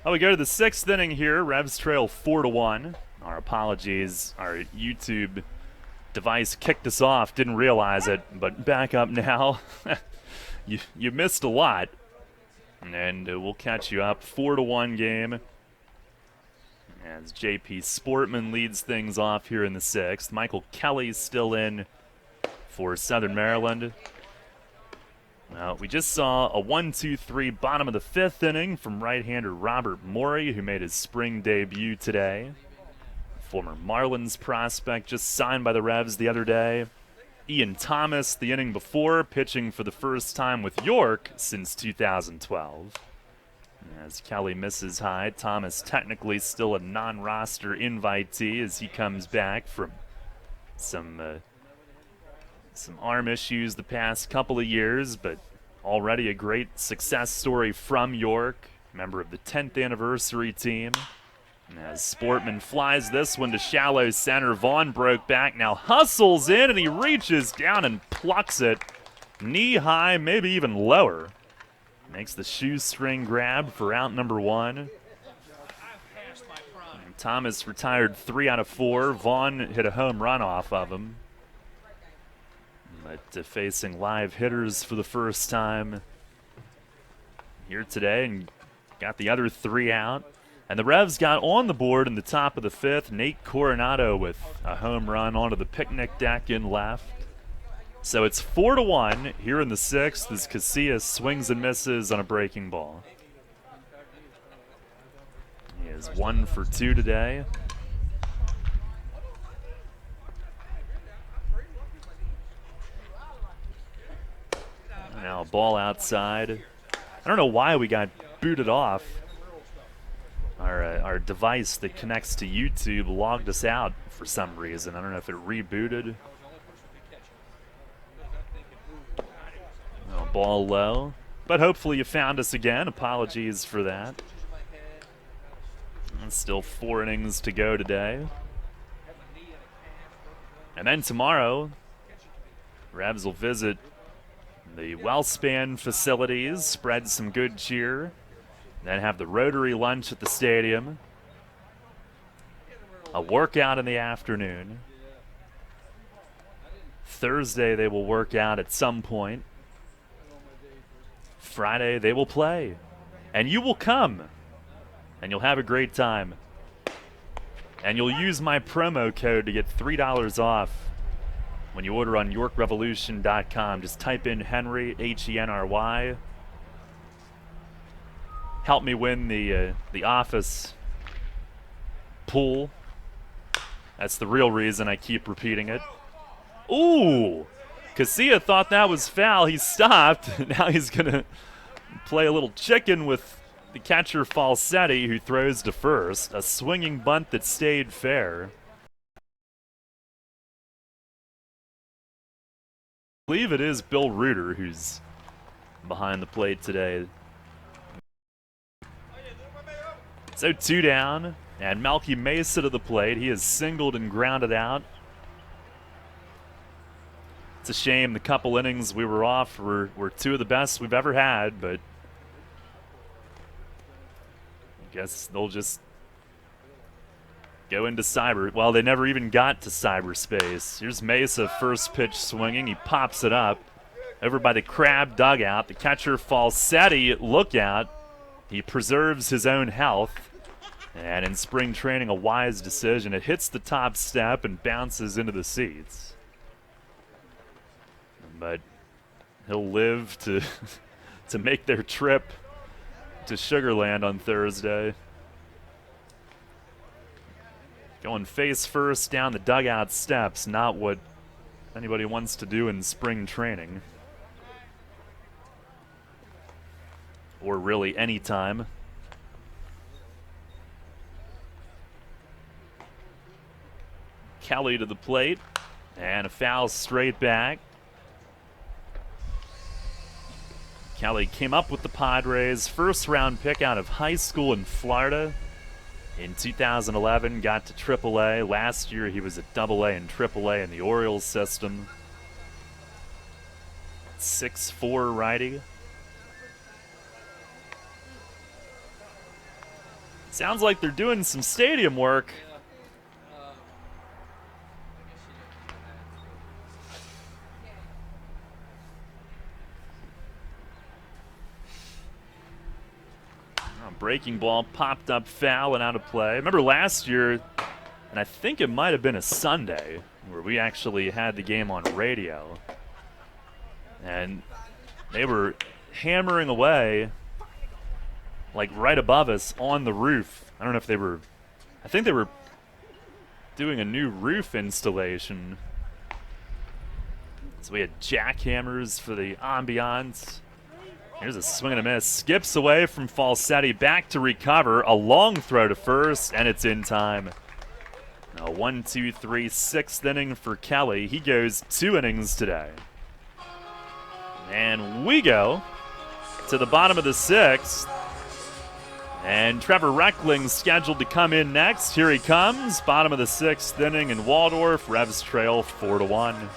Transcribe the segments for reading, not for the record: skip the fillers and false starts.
Oh, we go to the 6th inning here. Revs trail 4-1. Our apologies. Our YouTube device kicked us off. Didn't realize it, but back up now. you missed a lot, and we'll catch you up. 4-1 game. As JP Sportman leads things off here in the 6th. Michael Kelly's still in for Southern Maryland. We just saw a 1-2-3 bottom of the 5th inning from right-hander Robert Morey, who made his spring debut today. Former Marlins prospect just signed by the Revs the other day. Ian Thomas the inning before, pitching for the first time with York since 2012. As Kelly misses high, Thomas technically still a non-roster invitee as he comes back from some arm issues the past couple of years, but already a great success story from York, member of the 10th anniversary team. And as Sportman flies this one to shallow center, Vaughn broke back, now hustles in, and he reaches down and plucks it knee high, maybe even lower. Makes the shoestring grab for out number 1. And Thomas retired 3 out of 4. Vaughn hit a home run off of him. But facing live hitters for the first time here today and got the other 3 out. And the Revs got on the board in the top of the 5th. Nate Coronado with a home run onto the picnic deck in left. So it's 4-1 here in the 6th as Casillas swings and misses on a breaking ball. He is 1 for 2 today. Now ball outside. I don't know why we got booted off. Our device that connects to YouTube logged us out for some reason. I don't know if it rebooted. Oh, ball low. But hopefully you found us again. Apologies for that. And still 4 innings to go today. And then tomorrow, Revs will visit the Wellspan facilities, spread some good cheer. Then have the Rotary lunch at the stadium. A workout in the afternoon. Thursday they will work out at some point. Friday they will play. And you will come. And you'll have a great time. And you'll use my promo code to get $3 off when you order on YorkRevolution.com. Just type in Henry, Henry. Help me win the office pool. That's the real reason I keep repeating it. Ooh! Casilla thought that was foul. He stopped. Now he's going to play a little chicken with the catcher Falsetti, who throws to first. A swinging bunt that stayed fair. I believe it is Bill Reuter who's behind the plate today. So 2 down, and Melky Mesa to the plate. He is singled and grounded out. It's a shame the couple innings we were off were 2 of the best we've ever had, but I guess they'll just go into cyber. Well, they never even got to cyberspace. Here's Mesa, first pitch swinging. He pops it up over by the Crab dugout. The catcher Falsetti, look out. He preserves his own health. And in spring training, a wise decision. It hits the top step and bounces into the seats. But he'll live to to make their trip to Sugarland on Thursday. Going face first down the dugout steps, not what anybody wants to do in spring training. Or really any time. Kelly to the plate, and a foul straight back. Kelly came up with the Padres, first round pick out of high school in Florida. In 2011, got to AAA. Last year, he was at AA and AAA in the Orioles system. 6'4" righty. Sounds like they're doing some stadium work. Breaking ball popped up, foul, and out of play. Remember last year, and I think it might have been a Sunday, where we actually had the game on radio. And they were hammering away, like right above us on the roof. I don't know if they were, I think they were doing a new roof installation. So we had jackhammers for the ambiance. Here's a swing and a miss. Skips away from Falsetti. Back to recover. A long throw to first, and it's in time. A 1, 2, 3, 6th inning for Kelly. He goes 2 innings today. And we go to the bottom of the 6th. And Trevor Reckling's scheduled to come in next. Here he comes. Bottom of the 6th inning in Waldorf. Revs trail 4-1.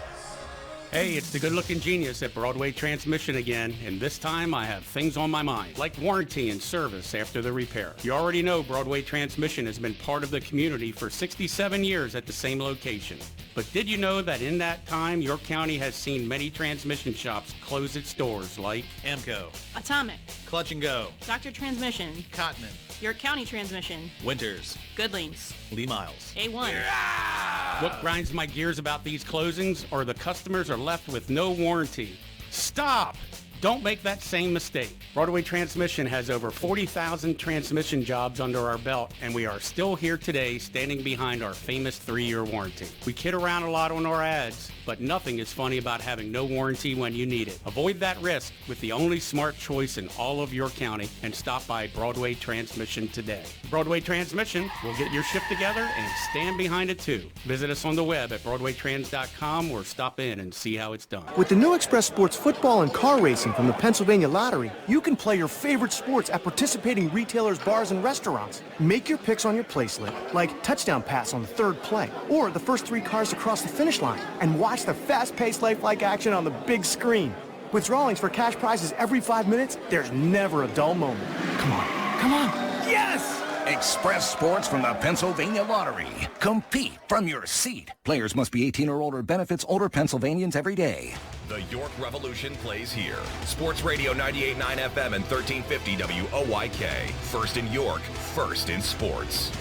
Hey, it's the good-looking genius at Broadway Transmission again, and this time I have things on my mind, like warranty and service after the repair. You already know Broadway Transmission has been part of the community for 67 years at the same location. But did you know that in that time, your county has seen many transmission shops close its doors, like Amco, Atomic, Clutch and Go, Dr. Transmission, Cotman, York County Transmission, Winters, Goodlings, Lee Miles, A1. What grinds my gears about these closings are the customers are left with no warranty. Stop! Don't make that same mistake. Broadway Transmission has over 40,000 transmission jobs under our belt, and we are still here today standing behind our famous 3-year warranty. We kid around a lot on our ads, but nothing is funny about having no warranty when you need it. Avoid that risk with the only smart choice in all of your county and stop by Broadway Transmission today. Broadway Transmission will get your shift together and stand behind it too. Visit us on the web at BroadwayTrans.com or stop in and see how it's done. With the new Express Sports football and car racing from the Pennsylvania Lottery, you can play your favorite sports at participating retailers, bars, and restaurants. Make your picks on your play slip, like touchdown pass on the 3rd play, or the first 3 cars to cross the finish line, and watch the fast-paced lifelike action on the big screen. With drawings for cash prizes every 5 minutes, there's never a dull moment. Come on, come on. Yes! Express Sports from the Pennsylvania Lottery. Compete from your seat. Players must be 18 or older. Benefits older Pennsylvanians every day. The York Revolution plays here. Sports Radio 98.9 FM and 1350 WOYK. First in York, first in sports.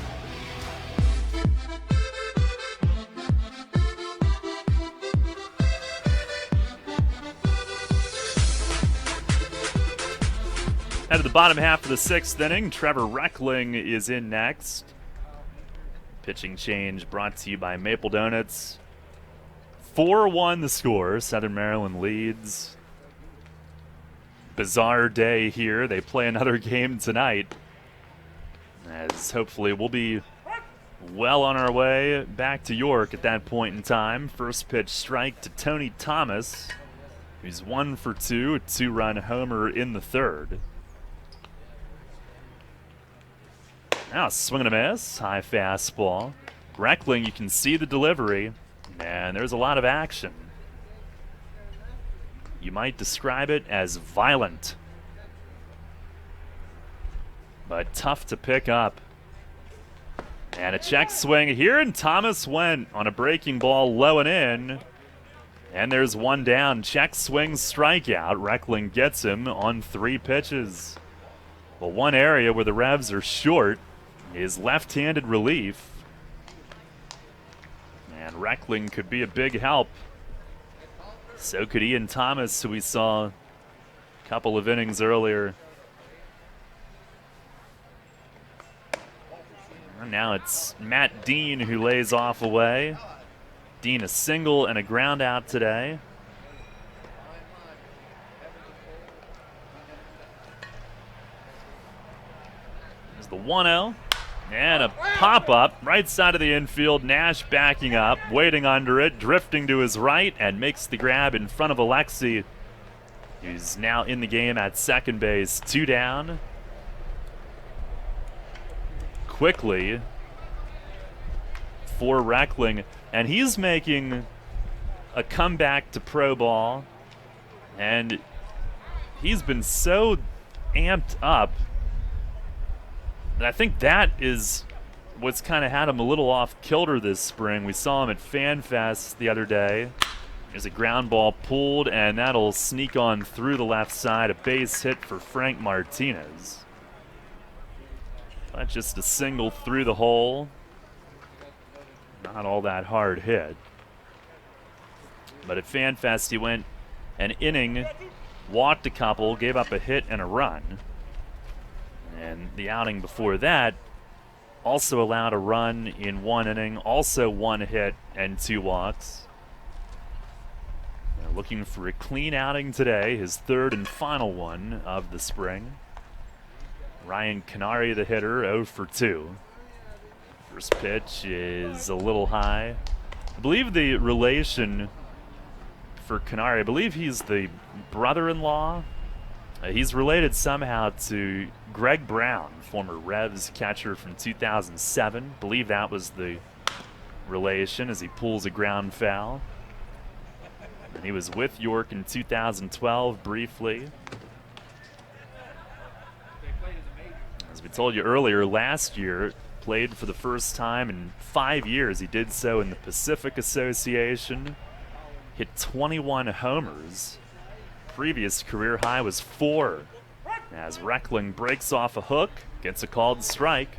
Out of the bottom half of the 6th inning, Trevor Reckling is in next. Pitching change brought to you by Maple Donuts. 4-1 the score. Southern Maryland leads. Bizarre day here. They play another game tonight, as hopefully we'll be well on our way back to York at that point in time. First pitch strike to Tony Thomas, who's 1 for 2, a 2-run homer in the 3rd. Now a swing and a miss, high fastball. Reckling, you can see the delivery, and there's a lot of action. You might describe it as violent, but tough to pick up. And a check swing here, and Thomas went on a breaking ball low and in. And there's one down. Check swing, strikeout. Reckling gets him on 3 pitches. Well, one area where the Revs are short is left-handed relief. And Reckling could be a big help. So could Ian Thomas, who we saw a couple of innings earlier. And now it's Matt Dean who lays off away. Dean a single and a ground out today. There's the 1-0. And a pop-up right side of the infield. Nash backing up, waiting under it, drifting to his right, and makes the grab in front of Alexi, who's now in the game at second base. 2 down. Quickly for Reckling, and he's making a comeback to pro ball, and he's been so amped up. And I think that is what's kind of had him a little off kilter this spring. We saw him at FanFest the other day. There's a ground ball pulled, and that'll sneak on through the left side. A base hit for Frank Martinez. But just a single through the hole. Not all that hard hit. But at FanFest, he went an inning, walked a couple, gave up a hit and a run. And the outing before that also allowed a run in one inning, also one hit and 2 walks. Looking for a clean outing today, his third and final one of the spring. Ryan Canary, the hitter, 0 for 2. First pitch is a little high. I believe the relation for Canary, I believe he's the brother-in-law. He's related somehow to Greg Brown, former Revs catcher from 2007. I believe that was the relation as he pulls a ground foul. And he was with York in 2012 briefly. As we told you earlier, last year played for the first time in 5 years. He did so in the Pacific Association. Hit 21 homers. Previous career high was 4. As Reckling breaks off a hook, gets a called strike.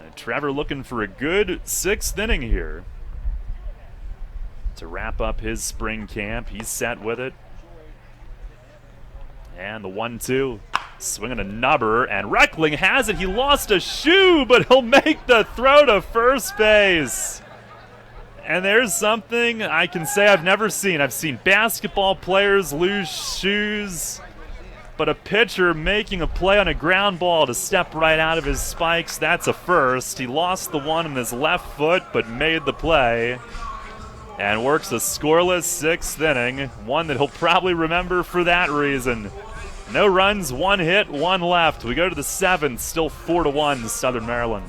And Trevor looking for a good 6th inning here to wrap up his spring camp. He's set with it. And the 1-2. Swinging a nubber, and Reckling has it. He lost a shoe, but he'll make the throw to first base. And there's something I can say I've never seen. I've seen basketball players lose shoes, but a pitcher making a play on a ground ball to step right out of his spikes, that's a first. He lost the one in his left foot, but made the play. And works a scoreless 6th inning, one that he'll probably remember for that reason. No runs, 1 hit, 1 left. We go to the 7th, still 4-1 Southern Maryland.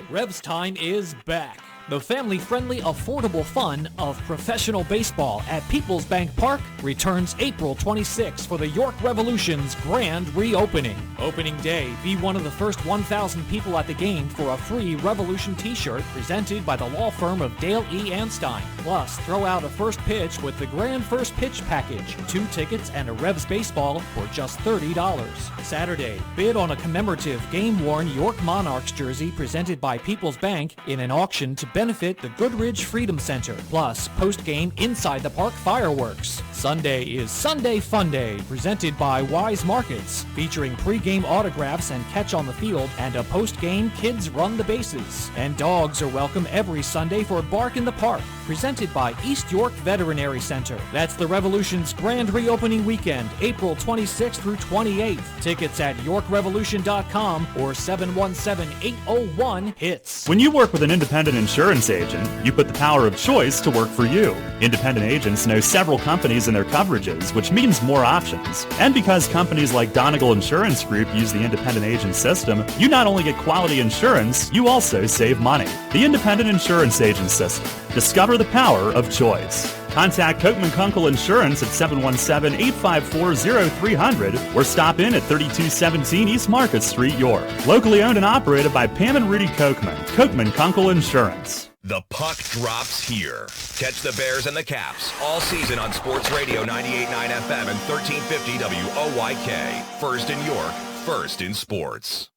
Revs time is back. The family-friendly, affordable fun of professional baseball at Peoples Bank Park returns April 26 for the York Revolution's grand reopening. Opening day, be one of the first 1,000 people at the game for a free Revolution t-shirt presented by the law firm of Dale E. Anstein. Plus, throw out a first pitch with the grand first pitch package, 2 tickets and a Revs baseball for just $30. Saturday, bid on a commemorative game-worn York Monarchs jersey presented by Peoples Bank in an auction to benefit the Goodridge Freedom Center. Plus, post-game inside the park fireworks. Sunday is Sunday Fun Day, presented by Wise Markets, featuring pre-game autographs and catch on the field, and a post-game kids run the bases. And dogs are welcome every Sunday for Bark in the Park, presented by East York Veterinary Center. That's the Revolution's grand reopening weekend, April 26th through 28th. Tickets at YorkRevolution.com or 717-801-HITS. When you work with an independent insurance agent, you put the power of choice to work for you. Independent agents know several companies and their coverages, which means more options. And because companies like Donegal Insurance Group use the independent agent system, you not only get quality insurance, you also save money. The independent insurance agent system. Discover the power of choice. Contact Kochman Kunkel Insurance at 717-854-0300 or stop in at 3217 East Market Street, York. Locally owned and operated by Pam and Rudy Kochman. Kochman Kunkel Insurance. The puck drops here. Catch the Bears and the Caps all season on Sports Radio 98.9 FM and 1350 WOYK. First in York, first in sports.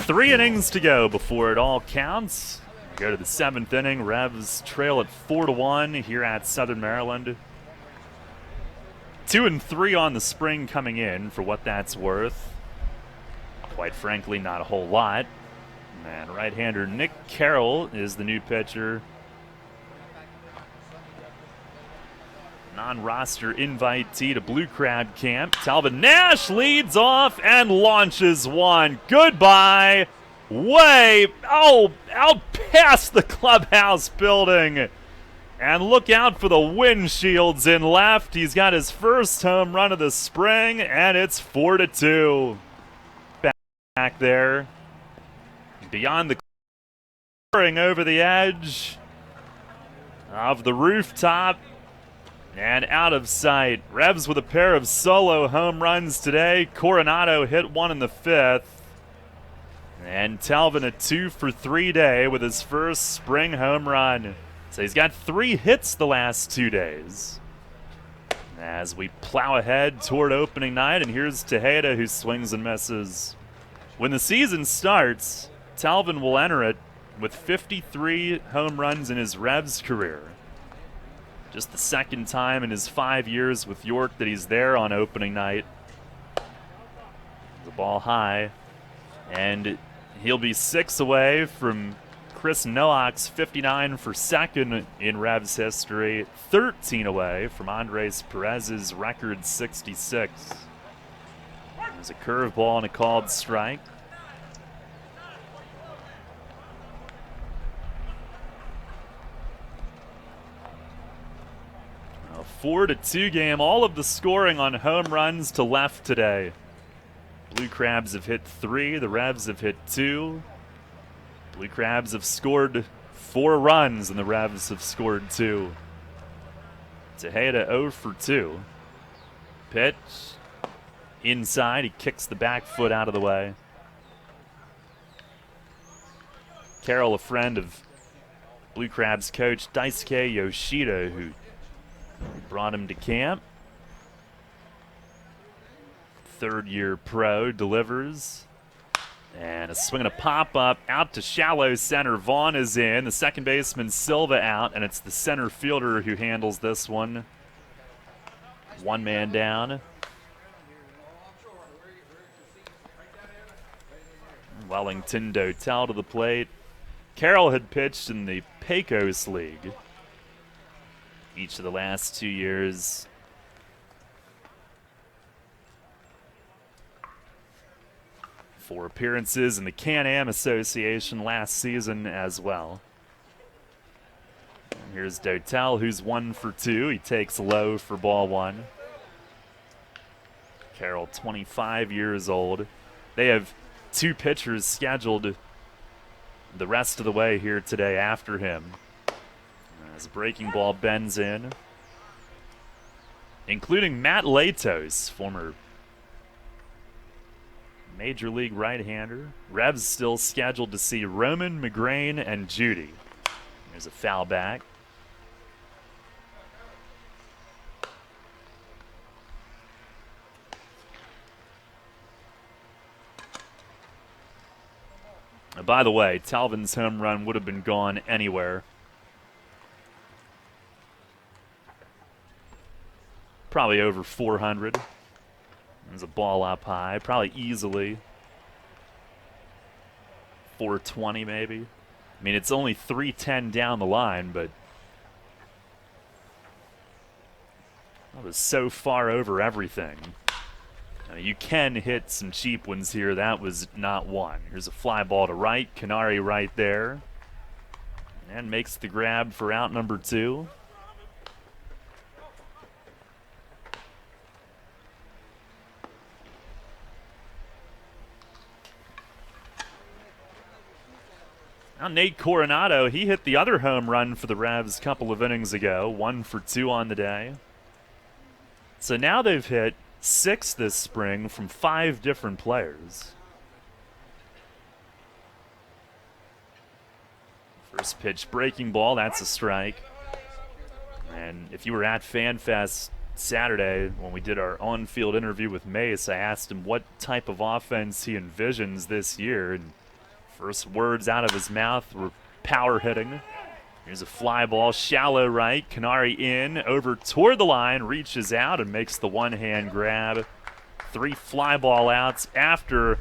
Three innings to go before it all counts. Go to the 7th inning. Revs trail at 4-1 here at Southern Maryland. 2-3 on the spring coming in, for what that's worth. Quite frankly, not a whole lot. And right-hander Nick Carroll is the new pitcher. Non-roster invitee to Blue Crab Camp. Talvin Nash leads off and launches one. Goodbye. Out past the clubhouse building. And look out for the windshields in left. He's got his first home run of the spring, and it's 4-2. Back there. Beyond the over the edge of the rooftop and out of sight. Revs with a pair of solo home runs today. Coronado hit one in the 5th. And Talvin a 2-for-3 day with his first spring home run. So he's got 3 hits the last 2 days. As we plow ahead toward opening night, and here's Tejeda who swings and misses. When the season starts, Talvin will enter it with 53 home runs in his Revs career. Just the second time in his 5 years with York that he's there on opening night. The ball high, and he'll be 6 away from Chris Nowak's 59 for second in Revs history, 13 away from Andres Perez's record 66. There's a curveball and a called strike. A 4-2 game, all of the scoring on home runs to left today. Blue Crabs have hit 3, the Revs have hit 2. Blue Crabs have scored 4 runs and the Revs have scored 2. Tejeda 0 for 2. Pitch inside, he kicks the back foot out of the way. Carroll, a friend of Blue Crabs coach Daisuke Yoshida, who brought him to camp. 3rd-year pro, delivers. And a swing and a pop-up out to shallow center. Vaughn is in. The second baseman Silva out, and it's the center fielder who handles this one. 1 man down. Wellington Dotel to the plate. Carroll had pitched in the Pecos League each of the last 2 years. For appearances in the Can-Am Association last season as well. And here's Dotel, who's 1 for 2. He takes low for ball 1. Carroll, 25 years old. They have 2 pitchers scheduled the rest of the way here today after him. As a breaking ball bends in, including Matt Latos, former Major League right-hander. Revs still scheduled to see Roman, McGrain, and Judy. There's a foul back. By the way, Talvin's home run would have been gone anywhere. Probably over 400. There's a ball up high, probably easily 420 maybe. I mean, it's only 310 down the line, but that was so far over everything. You can hit some cheap ones here. That was not one. Here's a fly ball to right. Canary right there. And makes the grab for out number 2. Now Nate Coronado, he hit the other home run for the Revs a couple of innings ago. 1 for 2 on the day. So now they've hit 6 this spring from 5 different players. First pitch breaking ball, that's a strike. And if you were at FanFest Saturday when we did our on-field interview with Mace, I asked him what type of offense he envisions this year. And first words out of his mouth were power hitting. Here's a fly ball, shallow right. Canary in, over toward the line, reaches out and makes the one-hand grab. 3 fly ball outs after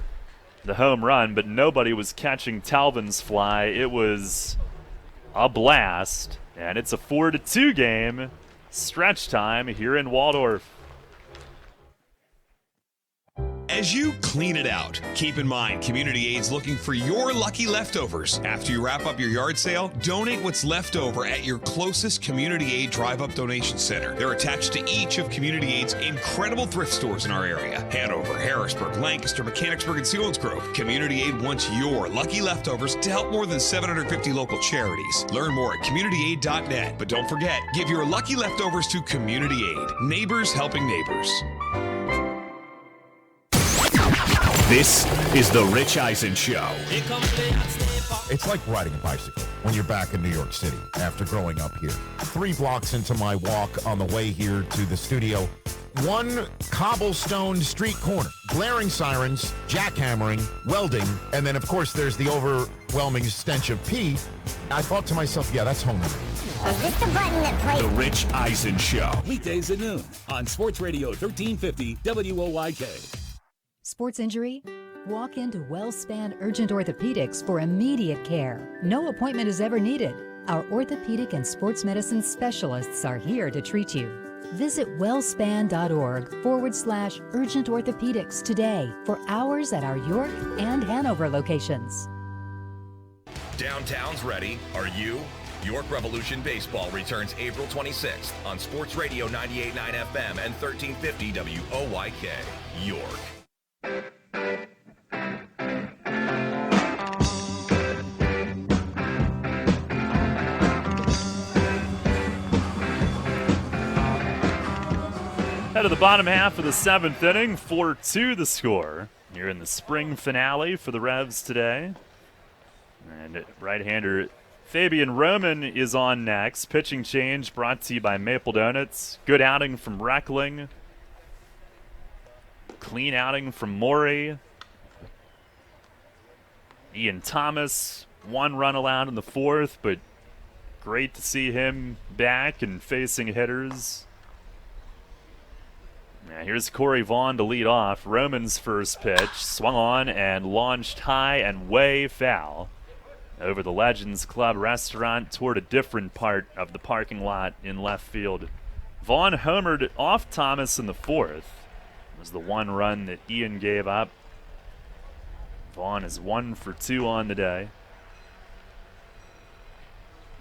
the home run, but nobody was catching Talvin's fly. It was a blast, and it's a 4-2 game. Stretch time here in Waldorf. As you clean it out, keep in mind Community Aid's looking for your lucky leftovers. After you wrap up your yard sale, donate what's left over at your closest Community Aid Drive-Up Donation Center. They're attached to each of Community Aid's incredible thrift stores in our area. Hanover, Harrisburg, Lancaster, Mechanicsburg, and Selinsgrove. Community Aid wants your lucky leftovers to help more than 750 local charities. Learn more at communityaid.net. But don't forget, give your lucky leftovers to Community Aid. Neighbors helping neighbors. This is The Rich Eisen Show. It's like riding a bicycle when you're back in New York City after growing up here. 3 blocks into my walk on the way here to the studio, one cobblestone street corner, blaring sirens, jackhammering, welding, and then, of course, there's the overwhelming stench of pee. I thought to myself, yeah, that's home. Is this the button that plays? The Rich Eisen Show. Weekdays at noon on Sports Radio 1350 WOYK. Sports injury? Walk into WellSpan Urgent Orthopedics for immediate care. No appointment is ever needed. Our orthopedic and sports medicine specialists are here to treat you. Visit wellspan.org/urgent orthopedics today for hours at our York and Hanover locations. Downtown's ready. Are you? York Revolution Baseball returns April 26th on Sports Radio 98.9 FM and 1350 WOYK. York. Head of the bottom half of the 7th inning, 4-2 the score. You're in the spring finale for the Revs today. And right-hander Fabian Roman is on next. Pitching change brought to you by Maple Donuts. Good outing from Reckling. Clean outing from Morey. Ian Thomas, 1 run allowed in the 4th, but great to see him back and facing hitters. Now here's Corey Vaughn to lead off. Roman's first pitch, swung on and launched high and way foul over the Legends Club restaurant toward a different part of the parking lot in left field. Vaughn homered off Thomas in the 4th. It was the 1 run that Ian gave up. Vaughn is 1 for 2 on the day.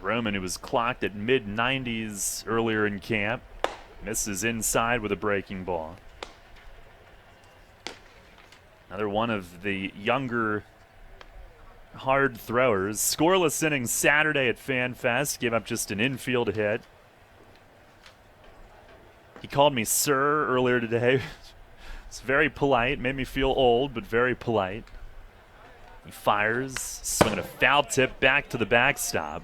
Roman, who was clocked at mid-90s earlier in camp, misses inside with a breaking ball. Another one of the younger hard throwers. Scoreless inning Saturday at FanFest. Gave up just an infield hit. He called me sir earlier today. It's very polite. Made me feel old, but very polite. He fires, swinging a foul tip back to the backstop.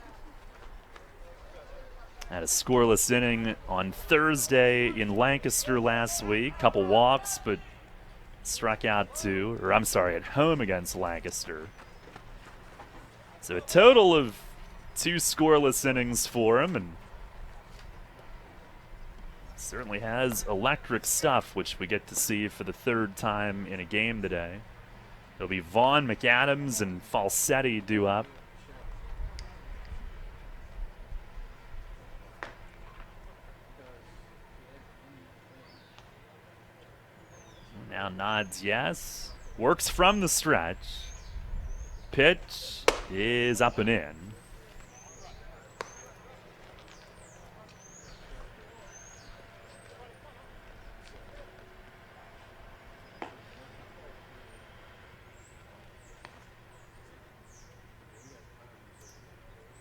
Had a scoreless inning on Thursday in Lancaster last week. Couple walks, but struck out 2. Or I'm sorry, at home against Lancaster. So a total of 2 scoreless innings for him, and certainly has electric stuff, which we get to see for the 3rd time in a game today. It'll be Vaughn, McAdams, and Falsetti due up. Now nods yes. Works from the stretch. Pitch is up and in.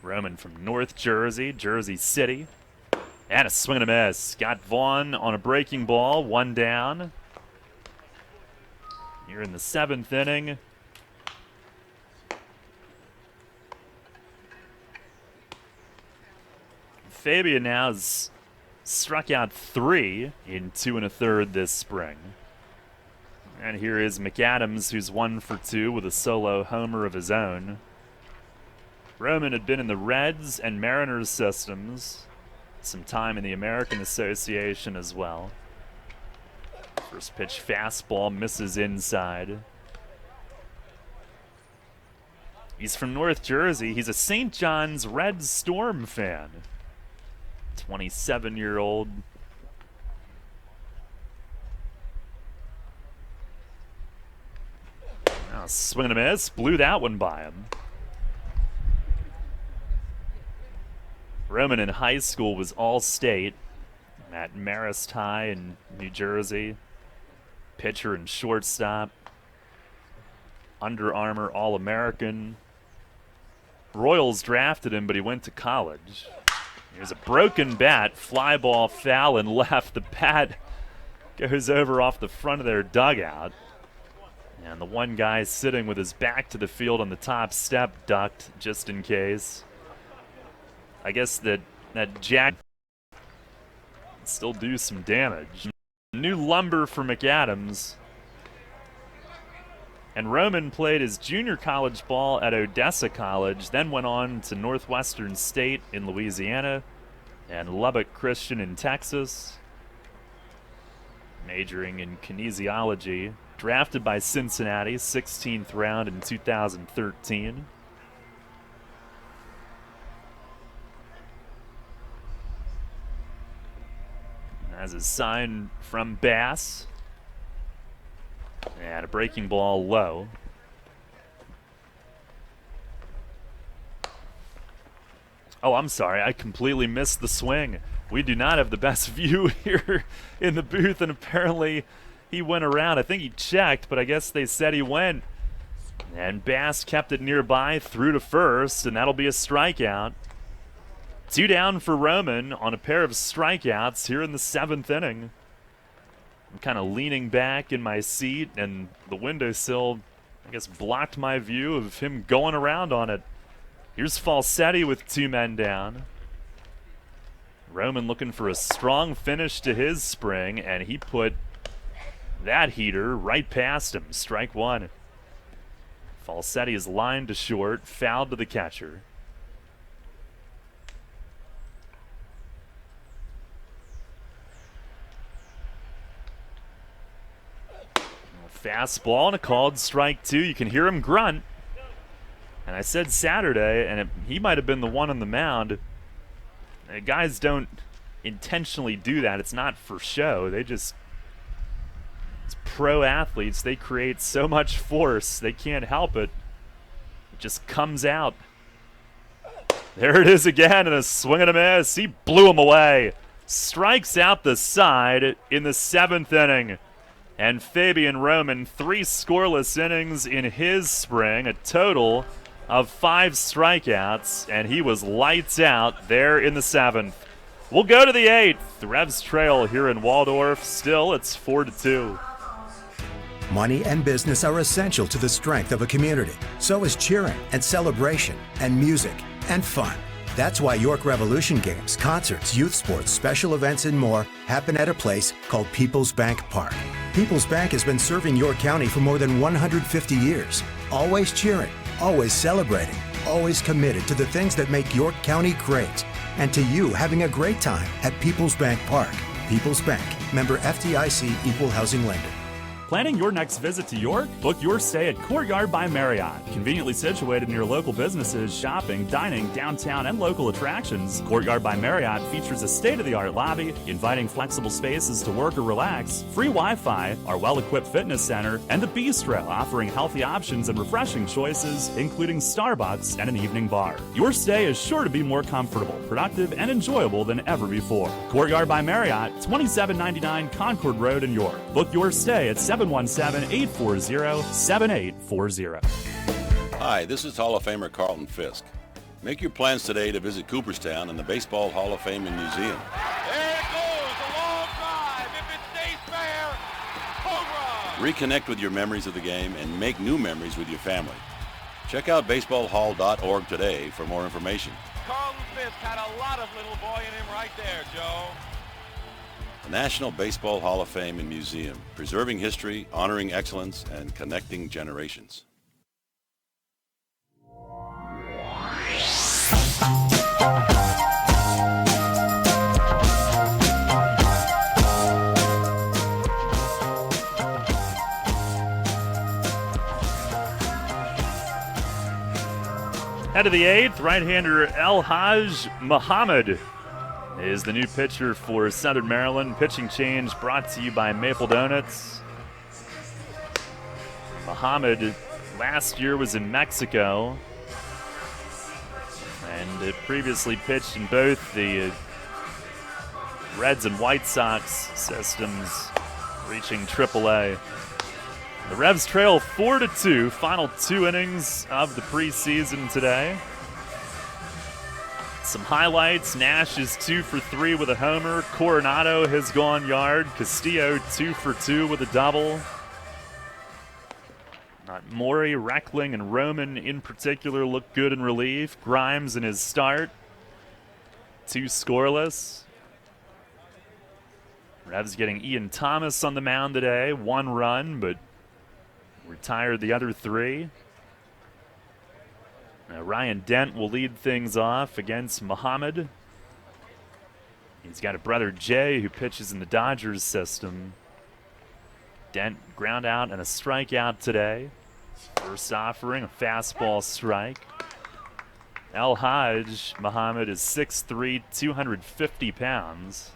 Roman from North Jersey, Jersey City. And a swing and a miss. Got Vaughn on a breaking ball, 1 down. Here in the 7th inning. Fabian now has struck out 3 in 2 1/3 this spring. And here is McAdams, who's 1 for 2 with a solo homer of his own. Roman had been in the Reds and Mariners systems, some time in the American Association as well. First pitch fastball misses inside. He's from North Jersey. He's a St. John's Red Storm fan. 27-year-old. Swing and a miss. Blew that one by him. Roman in high school was all-state at Marist High in New Jersey. Pitcher and shortstop. Under Armour All-American. Royals drafted him, but he went to college. Here's a broken bat. Fly ball foul and left. The bat goes over off the front of their dugout. And the one guy sitting with his back to the field on the top step ducked just in case. I guess that jack still do some damage. New lumber for McAdams. And Roman played his junior college ball at Odessa College, then went on to Northwestern State in Louisiana and Lubbock Christian in Texas, majoring in kinesiology. Drafted by Cincinnati, 16th round in 2013. Has his sign from Bass. And a breaking ball low. Oh, I'm sorry. I completely missed the swing. We do not have the best view here in the booth, and apparently he went around. I think he checked, but I guess they said he went. And Bass kept it nearby, threw to first, and that'll be a strikeout. 2 down for Roman on a pair of strikeouts here in the 7th inning. I'm kind of leaning back in my seat, and the windowsill, I guess, blocked my view of him going around on it. Here's Falsetti with 2 men down. Roman looking for a strong finish to his spring, and he put that heater right past him. Strike 1. Falsetti is lined to short, fouled to the catcher. Fastball and a called strike 2. You can hear him grunt. And I said Saturday, and he might have been the one on the mound. Guys don't intentionally do that. It's not for show. It's pro athletes. They create so much force. They can't help it. It just comes out. There it is again, and a swing and a miss. He blew him away. Strikes out the side in the 7th inning. And Fabian Roman, 3 scoreless innings in his spring, a total of 5 strikeouts, and he was lights out there in the 7th. We'll go to the 8th. The Revs trail here in Waldorf. Still, it's 4-2. Money and business are essential to the strength of a community. So is cheering and celebration and music and fun. That's why York Revolution games, concerts, youth sports, special events, and more happen at a place called People's Bank Park. People's Bank has been serving York County for more than 150 years. Always cheering, always celebrating, always committed to the things that make York County great. And to you having a great time at People's Bank Park. People's Bank, member FDIC, equal housing lender. Planning your next visit to York? Book your stay at Courtyard by Marriott. Conveniently situated near local businesses, shopping, dining, downtown, and local attractions, Courtyard by Marriott features a state-of-the-art lobby, inviting flexible spaces to work or relax, free Wi-Fi, our well-equipped fitness center, and the bistro offering healthy options and refreshing choices, including Starbucks and an evening bar. Your stay is sure to be more comfortable, productive, and enjoyable than ever before. Courtyard by Marriott, 2799 Concord Road in York. Book your stay at 717-840-7840. Hi, this is Hall of Famer Carlton Fisk. Make your plans today to visit Cooperstown and the Baseball Hall of Fame and Museum. There it goes, a long drive. If it stays fair, home run. Reconnect with your memories of the game and make new memories with your family. Check out baseballhall.org today for more information. Carlton Fisk had a lot of little boy in him right there, Joe. The National Baseball Hall of Fame and Museum, preserving history, honoring excellence, and connecting generations. Head of the 8th, right-hander El Haj Muhammad is the new pitcher for Southern Maryland. Pitching change brought to you by Maple Donuts. Muhammad last year was in Mexico, and it previously pitched in both the Reds and White Sox systems, reaching AAA. The Revs trail 4-2, final 2 innings of the preseason today. Some highlights: Nash is 2 for 3 with a homer. Coronado has gone yard. Castillo 2 for 2 with a double. Maury, Reckling, and Roman in particular look good in relief. Grimes in his start, 2 scoreless. Revs getting Ian Thomas on the mound today, 1 run, but retired the other 3. Now Ryan Dent will lead things off against Muhammad. He's got a brother Jay who pitches in the Dodgers system. Dent ground out and a strikeout today. First offering, a fastball strike. El Hajj Muhammad is 6'3", 250 pounds.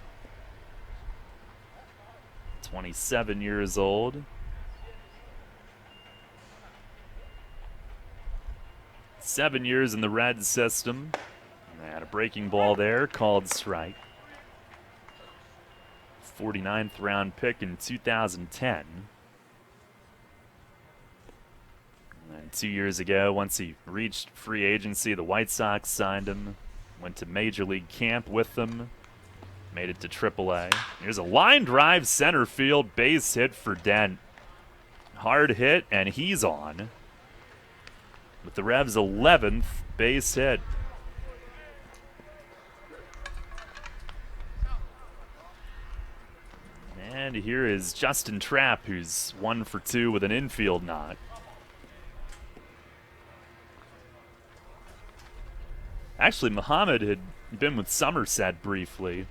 27 years old. 7 years in the Reds system. And a breaking ball there, called strike. 49th round pick in 2010. And 2 years ago, once he reached free agency, the White Sox signed him. Went to Major League camp with them. Made it to AAA. Here's a line drive center field base hit for Dent. Hard hit, and he's on. With the Revs' 11th base hit. And here is Justin Trapp, who's 1 for 2 with an infield knock. Actually, Muhammad had been with Somerset briefly.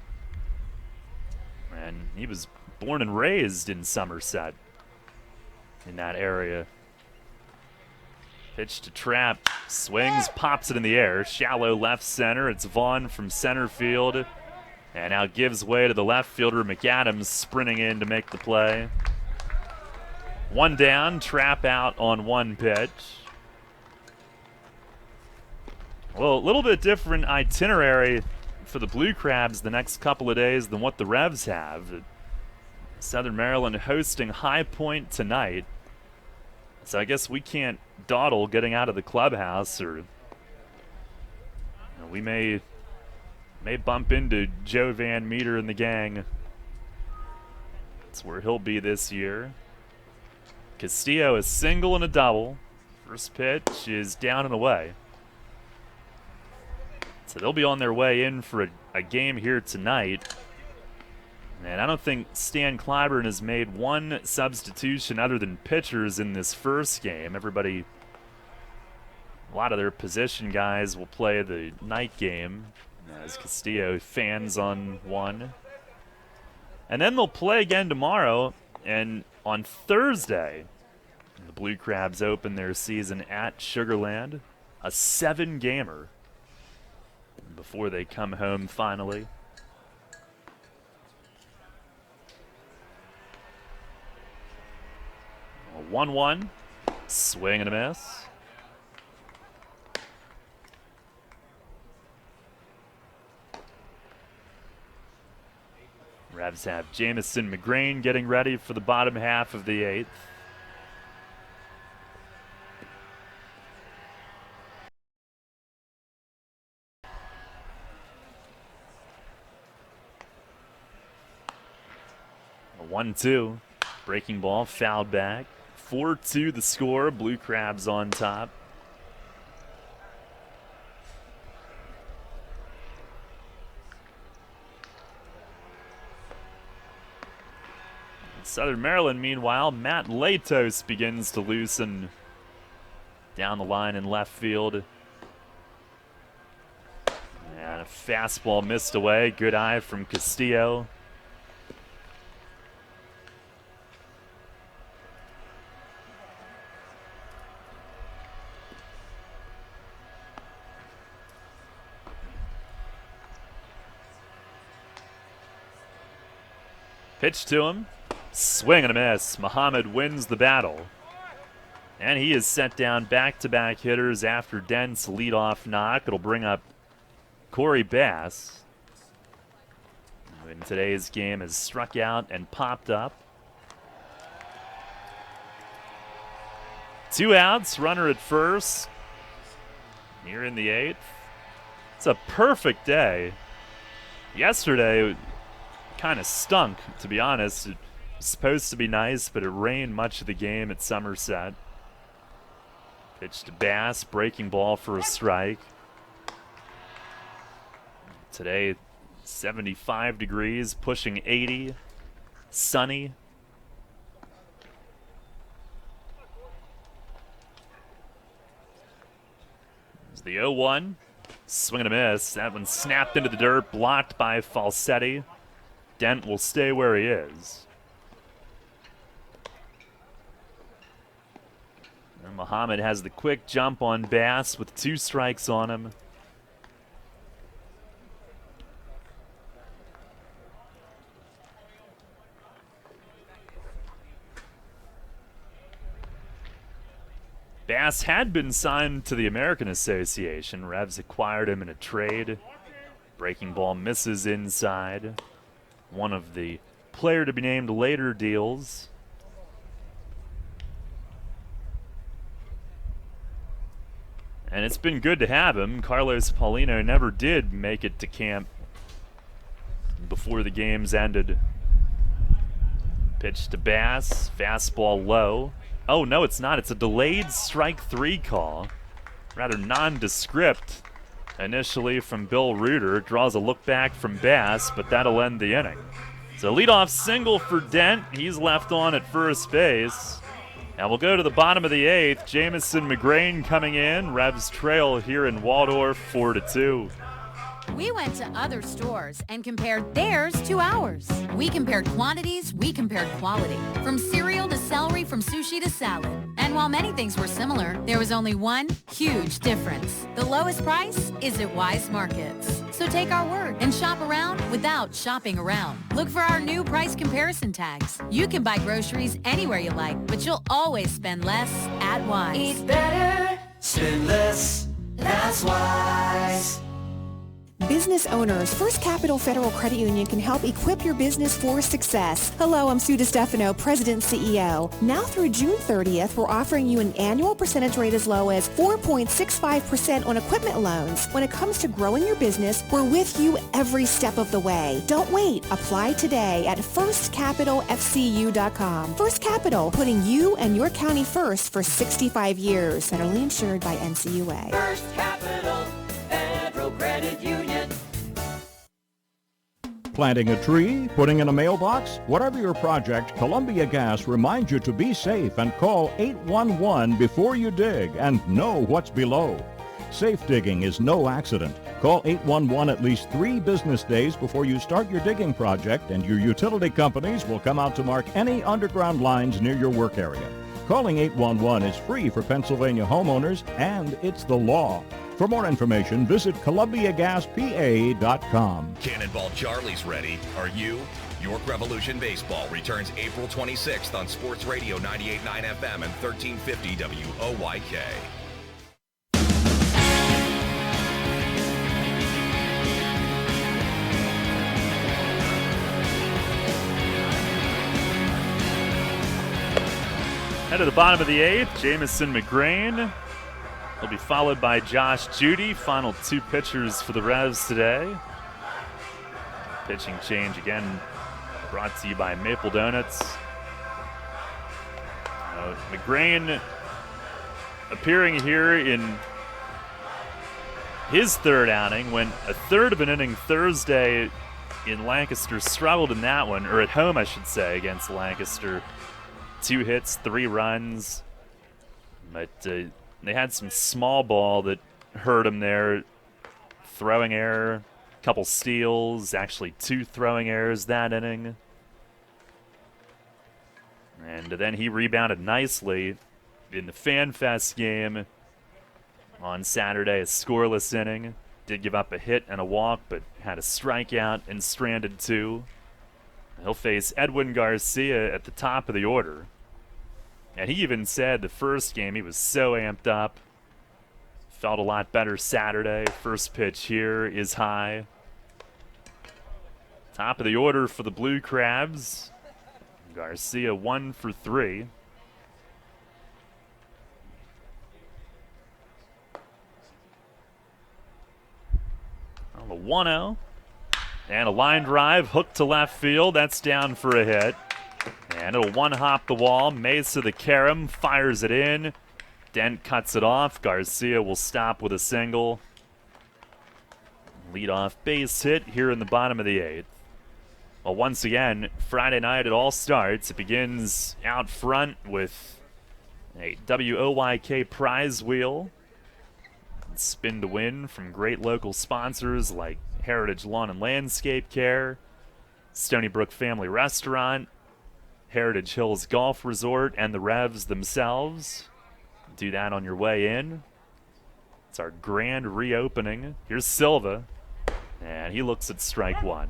And he was born and raised in Somerset, in that area. Pitch to Trapp, swings, pops it in the air. Shallow left center. It's Vaughn from center field. And now gives way to the left fielder, McAdams, sprinting in to make the play. 1 down, Trapp out on 1 pitch. Well, a little bit different itinerary for the Blue Crabs the next couple of days than what the Revs have. Southern Maryland hosting High Point tonight. So I guess we can't dawdle getting out of the clubhouse, or we may bump into Joe Van Meter and the gang. That's where he'll be this year. Castillo, a single and a double. First pitch is down and away. So they'll be on their way in for a game here tonight. And I don't think Stan Clyburn has made 1 substitution other than pitchers in this first game. Everybody, a lot of their position guys will play the night game, as Castillo fans on 1. And then they'll play again tomorrow, and on Thursday, the Blue Crabs open their season at Sugarland, a 7-gamer, before they come home finally. 1-1, swing and a miss. Revs have Jamison McGrain getting ready for the bottom half of the 8th. A 1-2, breaking ball, fouled back. 4-2 the score, Blue Crabs on top. Southern Maryland, meanwhile, Matt Latos begins to loosen down the line in left field. And a fastball missed away. Good eye from Castillo. Pitch to him. Swing and a miss. Muhammad wins the battle. And he has set down back-to-back hitters after Dent's leadoff knock. It'll bring up Corey Bass, who in today's game has struck out and popped up. 2 outs, runner at first. Here in the 8th. It's a perfect day. Yesterday kind of stunk, to be honest. It was supposed to be nice, but it rained much of the game at Somerset. Pitch to Bass, breaking ball for a strike. Today, 75 degrees, pushing 80, sunny. There's the 0-1, swing and a miss. That one snapped into the dirt, blocked by Falsetti. Dent will stay where he is. And Muhammad has the quick jump on Bass with 2 strikes on him. Bass had been signed to the American Association. Revs acquired him in a trade. Breaking ball misses inside. One of the player to be named later deals. And it's been good to have him. Carlos Paulino never did make it to camp before the games ended. Pitch to Bass, fastball low. Oh, no, it's not. It's a delayed strike 3 call. Rather nondescript initially from Bill Reuter. Draws a look back from Bass, but that'll end the inning. So leadoff single for Dent. He's left on at first base. And we'll go to the bottom of the 8th. Jamison McGrain coming in. Revs trail here in Waldorf 4-2. We went to other stores and compared theirs to ours. We compared quantities, we compared quality. From cereal to celery, from sushi to salad. And while many things were similar, there was only one huge difference. The lowest price is at Wise Markets. So take our word and shop around without shopping around. Look for our new price comparison tags. You can buy groceries anywhere you like, but you'll always spend less at Wise. Eat better, spend less, that's Wise. Business owners, First Capital Federal Credit Union can help equip your business for success. Hello, I'm Sue DiStefano, President and CEO. Now through June 30th, we're offering you an annual percentage rate as low as 4.65% on equipment loans. When it comes to growing your business, we're with you every step of the way. Don't wait. Apply today at firstcapitalfcu.com. First Capital, putting you and your county first for 65 years. Federally insured by NCUA. First Capital Federal Credit Union. Planting a tree, putting in a mailbox, whatever your project, Columbia Gas reminds you to be safe and call 811 before you dig and know what's below. Safe digging is no accident. Call 811 at least 3 business days before you start your digging project, and your utility companies will come out to mark any underground lines near your work area. Calling 811 is free for Pennsylvania homeowners, and it's the law. For more information, visit ColumbiaGasPA.com. Cannonball Charlie's ready. Are you? York Revolution Baseball returns April 26th on Sports Radio 98.9 FM and 1350 WOYK. Head to the bottom of the 8th, Jamison McGrain. He'll be followed by Josh Judy. Final 2 pitchers for the Revs today. Pitching change again brought to you by Maple Donuts. McGrain appearing here in his 3rd outing. Went a 1/3 of an inning Thursday in Lancaster. Struggled in that one, or at home I should say, against Lancaster. 2 hits, 3 runs. But they had some small ball that hurt him there. Throwing error, couple steals, actually 2 throwing errors that inning. And then he rebounded nicely in the FanFest game on Saturday, a scoreless inning. Did give up a hit and a walk, but had a strikeout and stranded 2. He'll face Edwin Garcia at the top of the order. And he even said the first game he was so amped up. Felt a lot better Saturday. First pitch here is high. Top of the order for the Blue Crabs. Garcia 1 for 3. On the 1-0. And a line drive hooked to left field. That's down for a hit. And it'll one-hop the wall. Mesa the carom fires it in. Dent cuts it off. Garcia will stop with a single. Leadoff base hit here in the bottom of the 8th. Well, once again, Friday night it all starts. It begins out front with a WOYK prize wheel. Spin to win from great local sponsors like Heritage Lawn and Landscape Care, Stony Brook Family Restaurant, Heritage Hills Golf Resort, and the Revs themselves. Do that on your way in. It's our grand reopening. Here's Silva, and he looks at strike 1.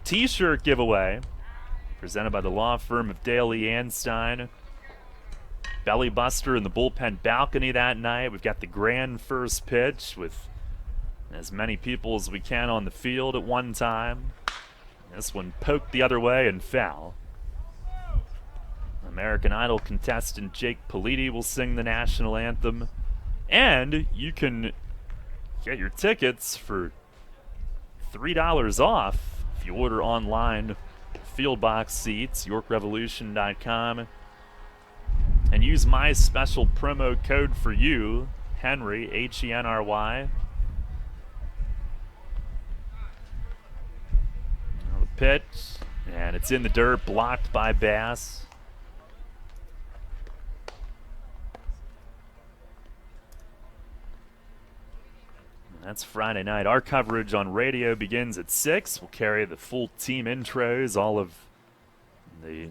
T-shirt giveaway, presented by the law firm of Daly Anstein. Belly buster in the bullpen balcony that night. We've got the grand first pitch with as many people as we can on the field at one time. This one poked the other way and foul. American Idol contestant Jake Politi will sing the national anthem. And you can get your tickets for $3 off if you order online. Field box seats, YorkRevolution.com. And use my special promo code for you, Henry, Henry. Now the pitch, and it's in the dirt, blocked by Bass. That's Friday night. Our coverage on radio begins at 6. We'll carry the full team intros, all of the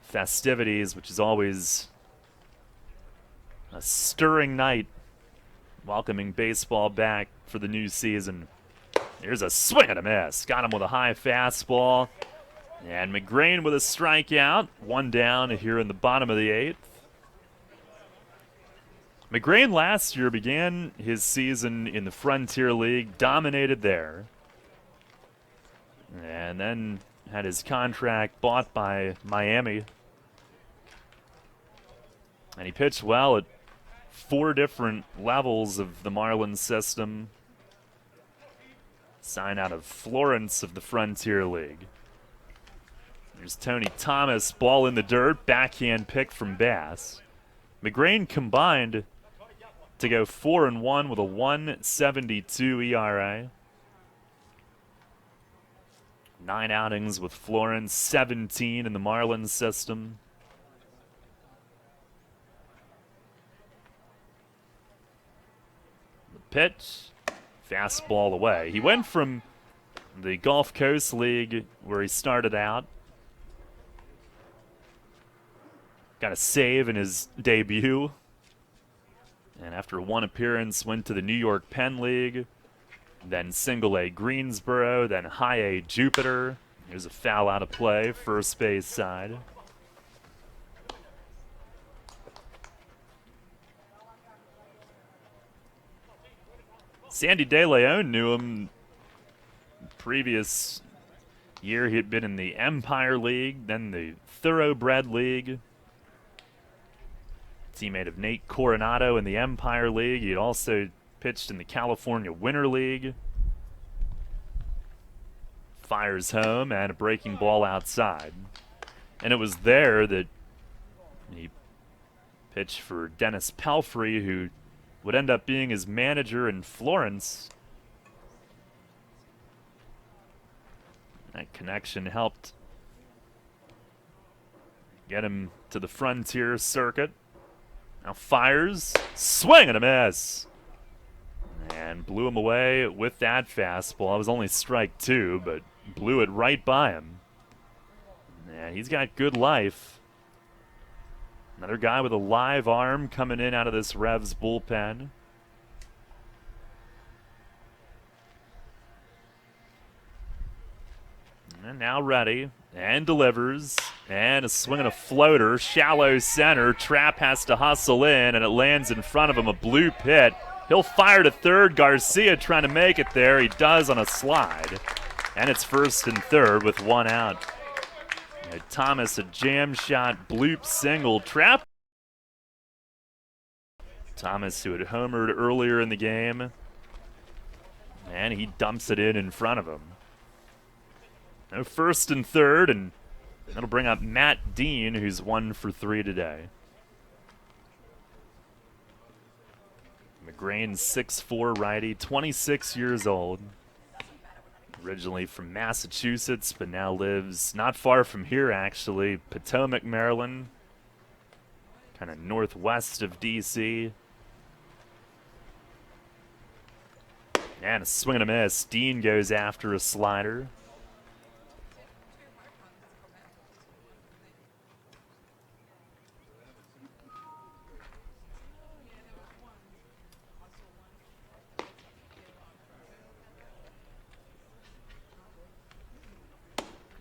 festivities, which is always a stirring night, welcoming baseball back for the new season. Here's a swing and a miss. Got him with a high fastball. And McGrain with a strikeout. One down here in the bottom of the 8th. McGrain last year began his season in the Frontier League, dominated there, and then had his contract bought by Miami. And he pitched well at 4 different levels of the Marlins system. Signed out of Florence of the Frontier League. There's Tony Thomas, ball in the dirt, backhand pick from Bass. McGrain combined to go 4-1 with a 1.72 ERA. 9 outings with Florence, 17 in the Marlins system. The pitch, fastball away. He went from the Gulf Coast League where he started out. Got a save in his debut. And after one appearance, went to the New York Penn League, then Single A Greensboro, then High A Jupiter. Here's a foul out of play, first base side. Sandy De Leon knew him previous year. He had been in the Empire League, then the Thoroughbred League. Teammate of Nate Coronado in the Empire League. He had also pitched in the California Winter League. Fires home and a breaking ball outside. And it was there that he pitched for Dennis Pelfrey, who would end up being his manager in Florence. That connection helped get him to the Frontier circuit. Now fires, swing and a miss. And blew him away with that fastball. It was only strike 2, but blew it right by him. And he's got good life. Another guy with a live arm coming in out of this Revs bullpen. And And now ready, and delivers, and a swing and a floater, shallow center. Trapp has to hustle in, and it lands in front of him, a blue pit. He'll fire to third. Garcia trying to make it there. He does on a slide. And it's first and third with one out. And Thomas, a jam shot, bloop single. Trapp. Thomas, who had homered earlier in the game. And he dumps it in front of him. No first and third, and that'll bring up Matt Dean, who's 1 for 3 today. McGrain, 6'4" righty, 26 years old. Originally from Massachusetts, but now lives not far from here, actually. Potomac, Maryland. Kind of northwest of D.C. And a swing and a miss. Dean goes after a slider.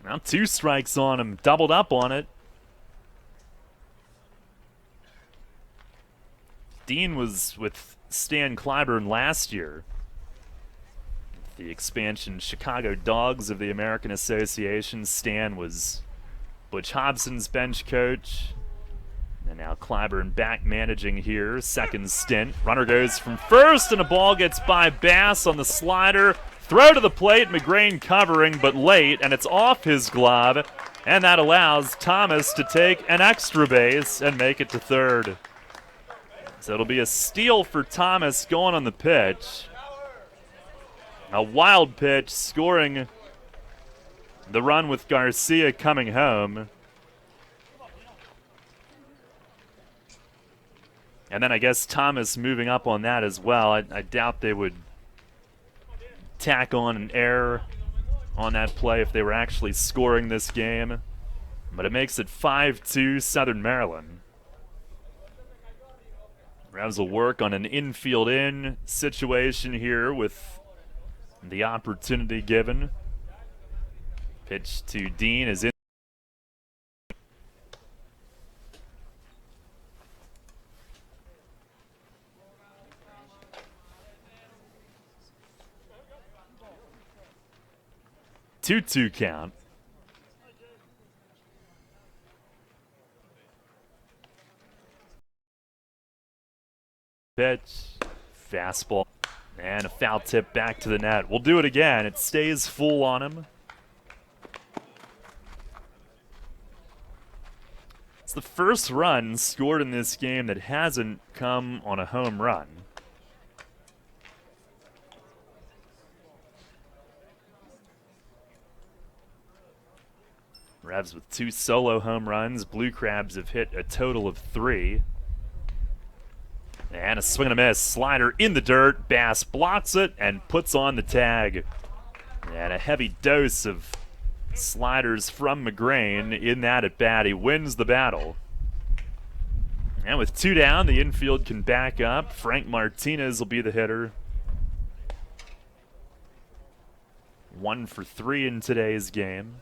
Now 2 strikes on him, doubled up on it. Dean was with Stan Clyburn last year. The expansion Chicago Dogs of the American Association. Stan was Butch Hobson's bench coach. And now Clyburn back managing here. Second stint. Runner goes from first, and a ball gets by Bass on the slider. Throw to the plate, McGrain covering, but late, and it's off his glove. And that allows Thomas to take an extra base and make it to third. So it'll be a steal for Thomas going on the pitch. A wild pitch, scoring the run with Garcia coming home. And then I guess Thomas moving up on that as well. I doubt they would tack on an error on that play if they were actually scoring this game. But it makes it 5-2 Southern Maryland. Revs will work on an infield in situation here with the opportunity given. Pitch to Dean is in. Two count. Pitch, fastball, and a foul tip back to the net. We'll do it again. It stays full on him. It's the first run scored in this game that hasn't come on a home run. Revs with 2 solo home runs. Blue Crabs have hit a total of 3. And a swing and a miss. Slider in the dirt. Bass blocks it and puts on the tag. And a heavy dose of sliders from McGrain in that at bat. He wins the battle. And with 2 down, the infield can back up. Frank Martinez will be the hitter. 1 for 3 in today's game.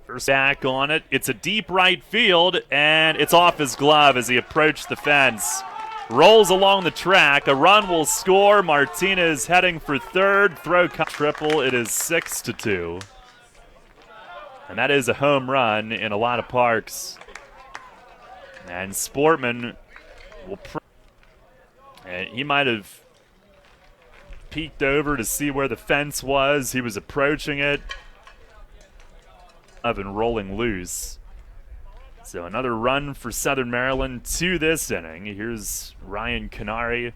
First back on it. It's a deep right field, and it's off his glove as he approached the fence. Rolls along the track. A run will score. Martinez heading for third. Throw triple. It is 6-2. And that is a home run in a lot of parks. And Sportman will... and he might have peeked over to see where the fence was. He was approaching it. And rolling loose. So another run for Southern Maryland to this inning. Here's Ryan Canary.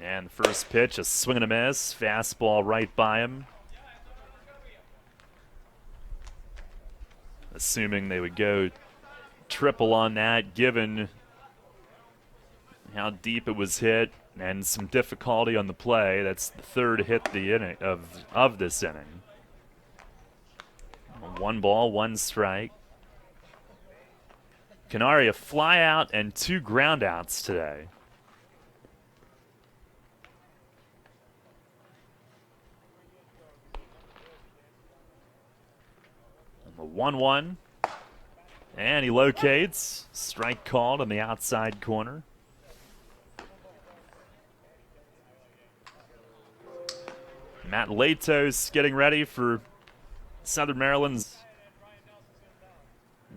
And the first pitch, a swing and a miss. Fastball right by him. Assuming they would go triple on that, given how deep it was hit and some difficulty on the play. That's the third hit the inning of this inning. 1 ball, 1 strike. Canary a fly out and 2 ground outs today. A 1-1. And he locates. Strike called on the outside corner. Matt Latos getting ready for Southern Maryland's.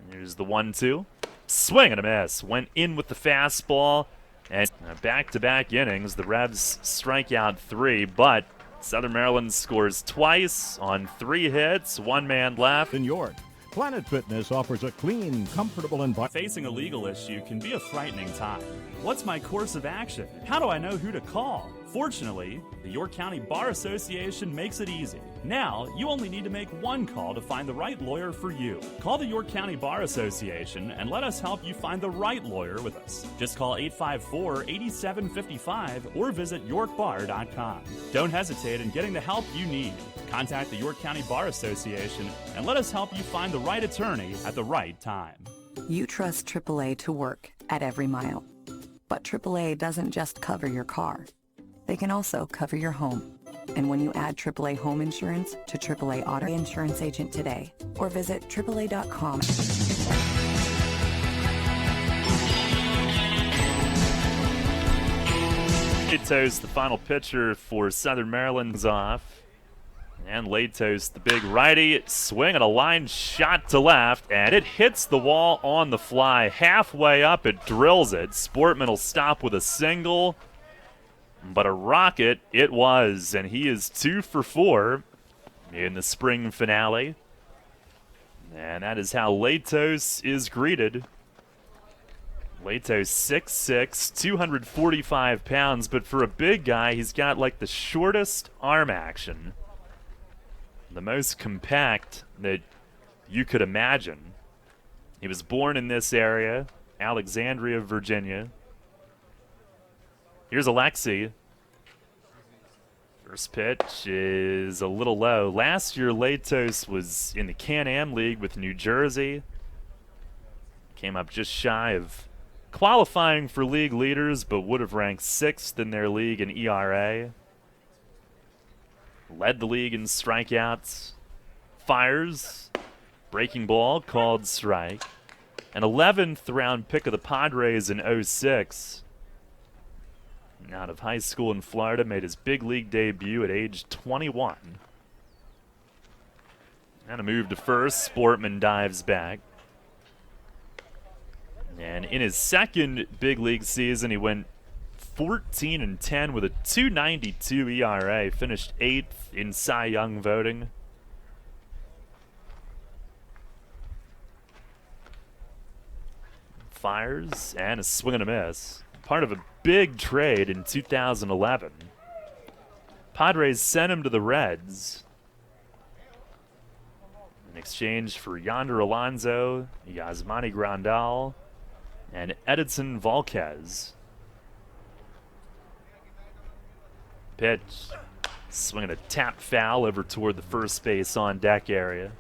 Here's the 1-2. Swing and a miss. Went in with the fastball. And back-to-back innings, the Revs strike out 3, but Southern Maryland scores twice on 3 hits, 1 man left. In York, Planet Fitness offers a clean, comfortable environment. Facing a legal issue can be a frightening time. What's my course of action? How do I know who to call? Fortunately, the York County Bar Association makes it easy. Now, you only need to make 1 call to find the right lawyer for you. Call the York County Bar Association and let us help you find the right lawyer with us. Just call 854-8755 or visit yorkbar.com. Don't hesitate in getting the help you need. Contact the York County Bar Association and let us help you find the right attorney at the right time. You trust AAA to work at every mile. But AAA doesn't just cover your car. They can also cover your home. And when you add AAA home insurance to AAA Auto Insurance Agent today, or visit AAA.com. Latos, the final pitcher for Southern Maryland's off. And Latos, the big righty, swing and a line shot to left, and it hits the wall on the fly. Halfway up, it drills it. Sportman will stop with a single. But a rocket it was, and he is 2 for 4 in the spring finale. And that is how Latos is greeted. Latos 6'6", 245 pounds, but for a big guy, he's got like the shortest arm action. The most compact that you could imagine. He was born in this area, Alexandria, Virginia. Here's Alexi. First pitch is a little low. Last year, Latos was in the Can-Am League with New Jersey. Came up just shy of qualifying for league leaders, but would have ranked 6th in their league in ERA. Led the league in strikeouts. Fires. Breaking ball, called strike. An 11th round pick of the Padres in 06. Out of high school in Florida, made his big league debut at age 21. And a move to first. Sportman dives back. And in his second big league season, he went 14-10 with a 2.92 ERA. Finished 8th in Cy Young voting. Fires and a swing and a miss. Part of a big trade in 2011. Padres sent him to the Reds in exchange for Yonder Alonso, Yasmani Grandal, and Edinson Volquez. Pitch. Swinging a tap foul over toward the first base on deck area.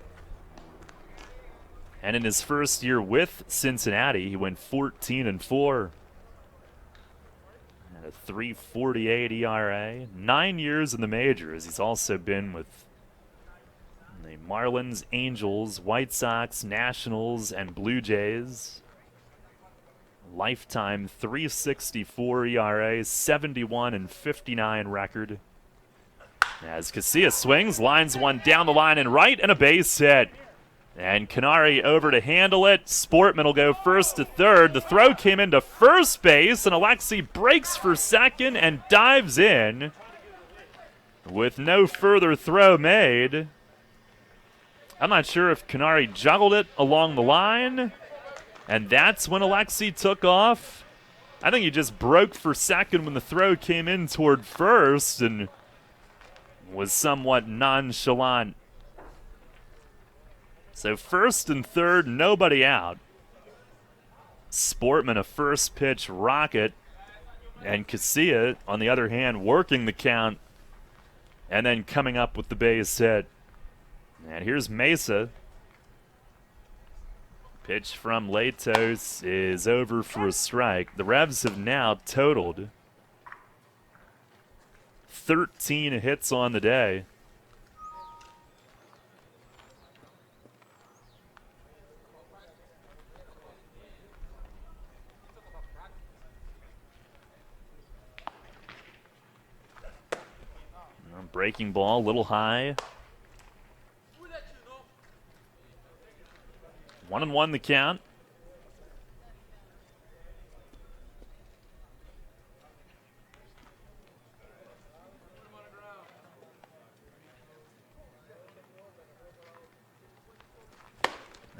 And in his first year with Cincinnati, he went 14-4. And a 3.48 ERA. 9 years in the majors. He's also been with the Marlins, Angels, White Sox, Nationals, and Blue Jays. Lifetime 3.64 ERA, 71-59 record. As Casilla swings, lines one down the line and right, and a base hit. And Canary over to handle it. Sportman will go first to third. The throw came into first base, and Alexi breaks for second and dives in with no further throw made. I'm not sure if Canary juggled it along the line, and that's when Alexi took off. I think he just broke for second when the throw came in toward first and was somewhat nonchalant. So first and third, nobody out. Sportman a first pitch rocket, and Casilla, on the other hand, working the count and then coming up with the base hit. And here's Mesa Pitch from Latos is over for a strike. The Revs have now totaled 13 hits on the day. Breaking ball, a little high. 1-1 the count.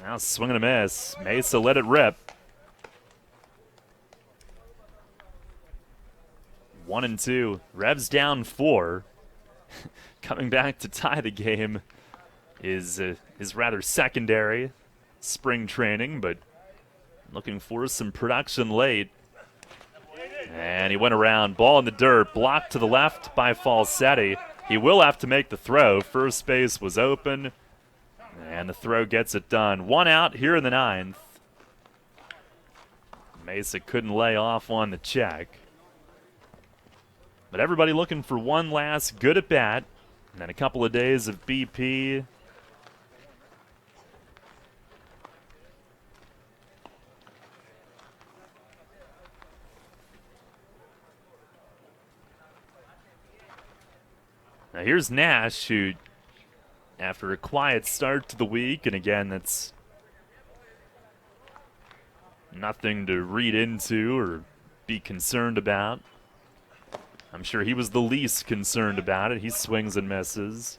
Now swing and a miss. Mesa let it rip. 1-2. Revs down 4. Coming back to tie the game is rather secondary. Spring training, but looking for some production late. And he went around. Ball in the dirt. Blocked to the left by Falsetti. He will have to make the throw. First base was open. And the throw gets it done. 1 out here in the 9th. Mesa couldn't lay off on the check. But everybody looking for one last good at bat. And then a couple of days of BP. Now here's Nash, who, after a quiet start to the week, and again, that's nothing to read into or be concerned about. I'm sure he was the least concerned about it. He swings and misses.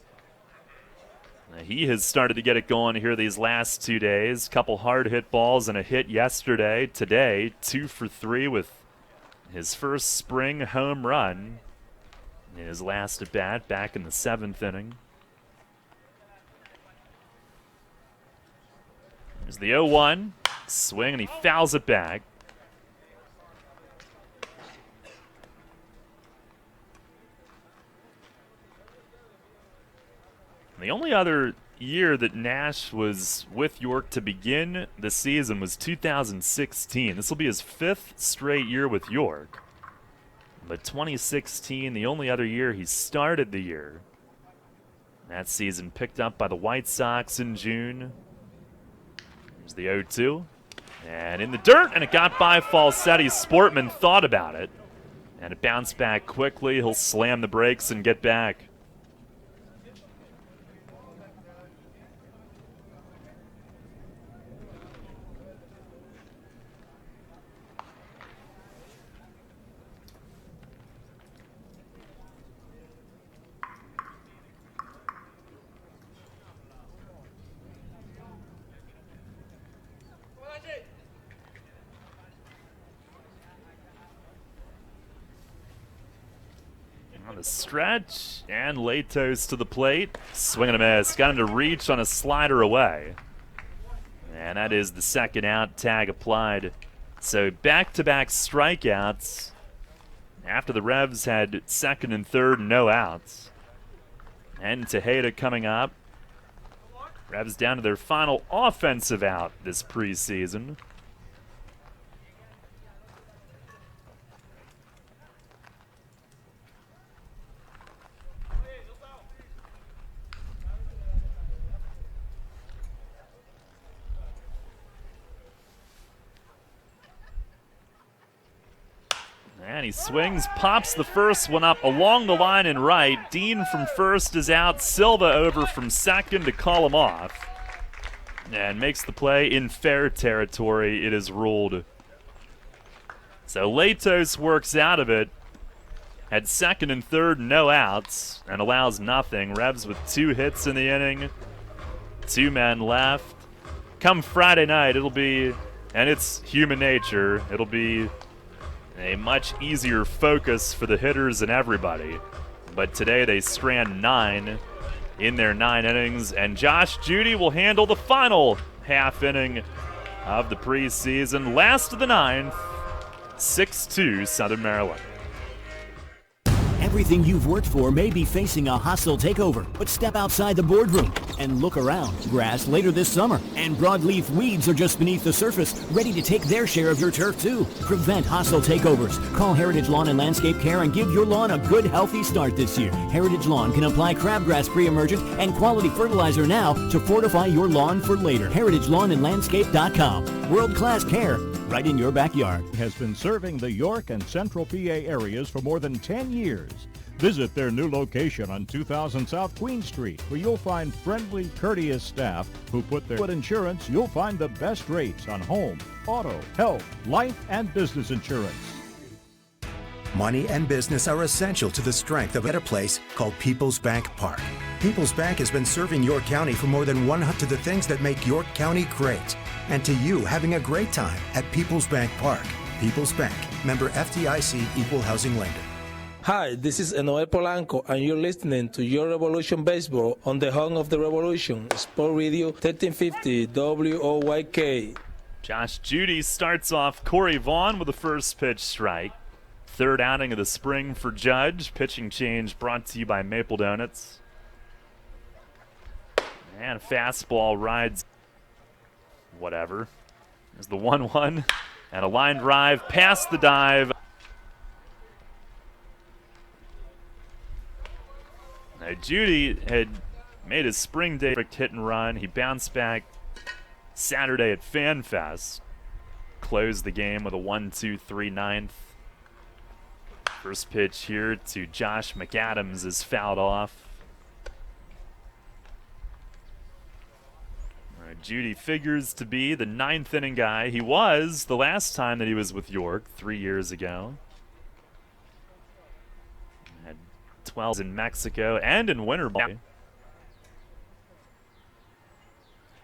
Now he has started to get it going here these last 2 days. Couple hard hit balls and a hit yesterday. Today, 2 for 3 with his first spring home run. His last at bat back in the 7th inning. There's the 0-1. Swing, and he fouls it back. And the only other year that Nash was with York to begin the season was 2016. This will be his 5th straight year with York. But 2016, the only other year he started the year. That season picked up by the White Sox in June. There's the 0-2. And in the dirt, and it got by Falsetti. Sportman thought about it. And it bounced back quickly. He'll slam the brakes and get back. On the stretch, and Latos to the plate. Swing and a miss. Got him to reach on a slider away. And that is the second out. Tag applied. So back-to-back strikeouts after the Revs had second and third, no outs. And Tejeda coming up. Revs down to their final offensive out this preseason. And he swings, pops the first one up along the line and right. Dean from first is out. Silva over from second to call him off. And makes the play in fair territory, it is ruled. So Latos works out of it. Had second and third, no outs, and allows nothing. Revs with 2 hits in the inning. 2 men left. Come Friday night, it'll be, and it's human nature, it'll be a much easier focus for the hitters and everybody. But today they strand 9 in their 9 innings, and Josh Judy will handle the final half inning of the preseason. Last of the 9th, 6-2 Southern Maryland. Everything you've worked for may be facing a hostile takeover, but step outside the boardroom and look around. Grass later this summer, and broadleaf weeds are just beneath the surface, ready to take their share of your turf too. Prevent hostile takeovers. Call Heritage Lawn and Landscape Care and give your lawn a good, healthy start this year. Heritage Lawn can apply crabgrass pre-emergent and quality fertilizer now to fortify your lawn for later. HeritageLawnandLandscape.com. World-class care right in your backyard. Has been serving the York and Central PA areas for more than 10 years. Visit their new location on 2000 South Queen Street, where you'll find friendly, courteous staff who put their foot insurance. You'll find the best rates on home, auto, health, life, and business insurance. Money and business are essential to the strength of a better place called People's Bank Park. People's Bank has been serving York County for more than 100 to the things that make York County great. And to you having a great time at People's Bank Park. People's Bank, member FDIC, equal housing lender. Hi, this is Enoel Polanco, and you're listening to Your Revolution Baseball on the home of the revolution, Sport Radio 1350 WOYK. Josh Judy starts off Corey Vaughn with a first pitch strike. Third outing of the spring for Judge. Pitching change brought to you by Maple Donuts. And a fastball rides whatever. There's the 1-1 and a line drive past the dive. Now, Judy had made his spring day hit and run. He bounced back Saturday at FanFest. Closed the game with a 1-2-3 ninth. First pitch here to Josh McAdams is fouled off. Judy figures to be the ninth inning guy. He was the last time that he was with York 3 years ago. Had 12 in Mexico and in winter ball.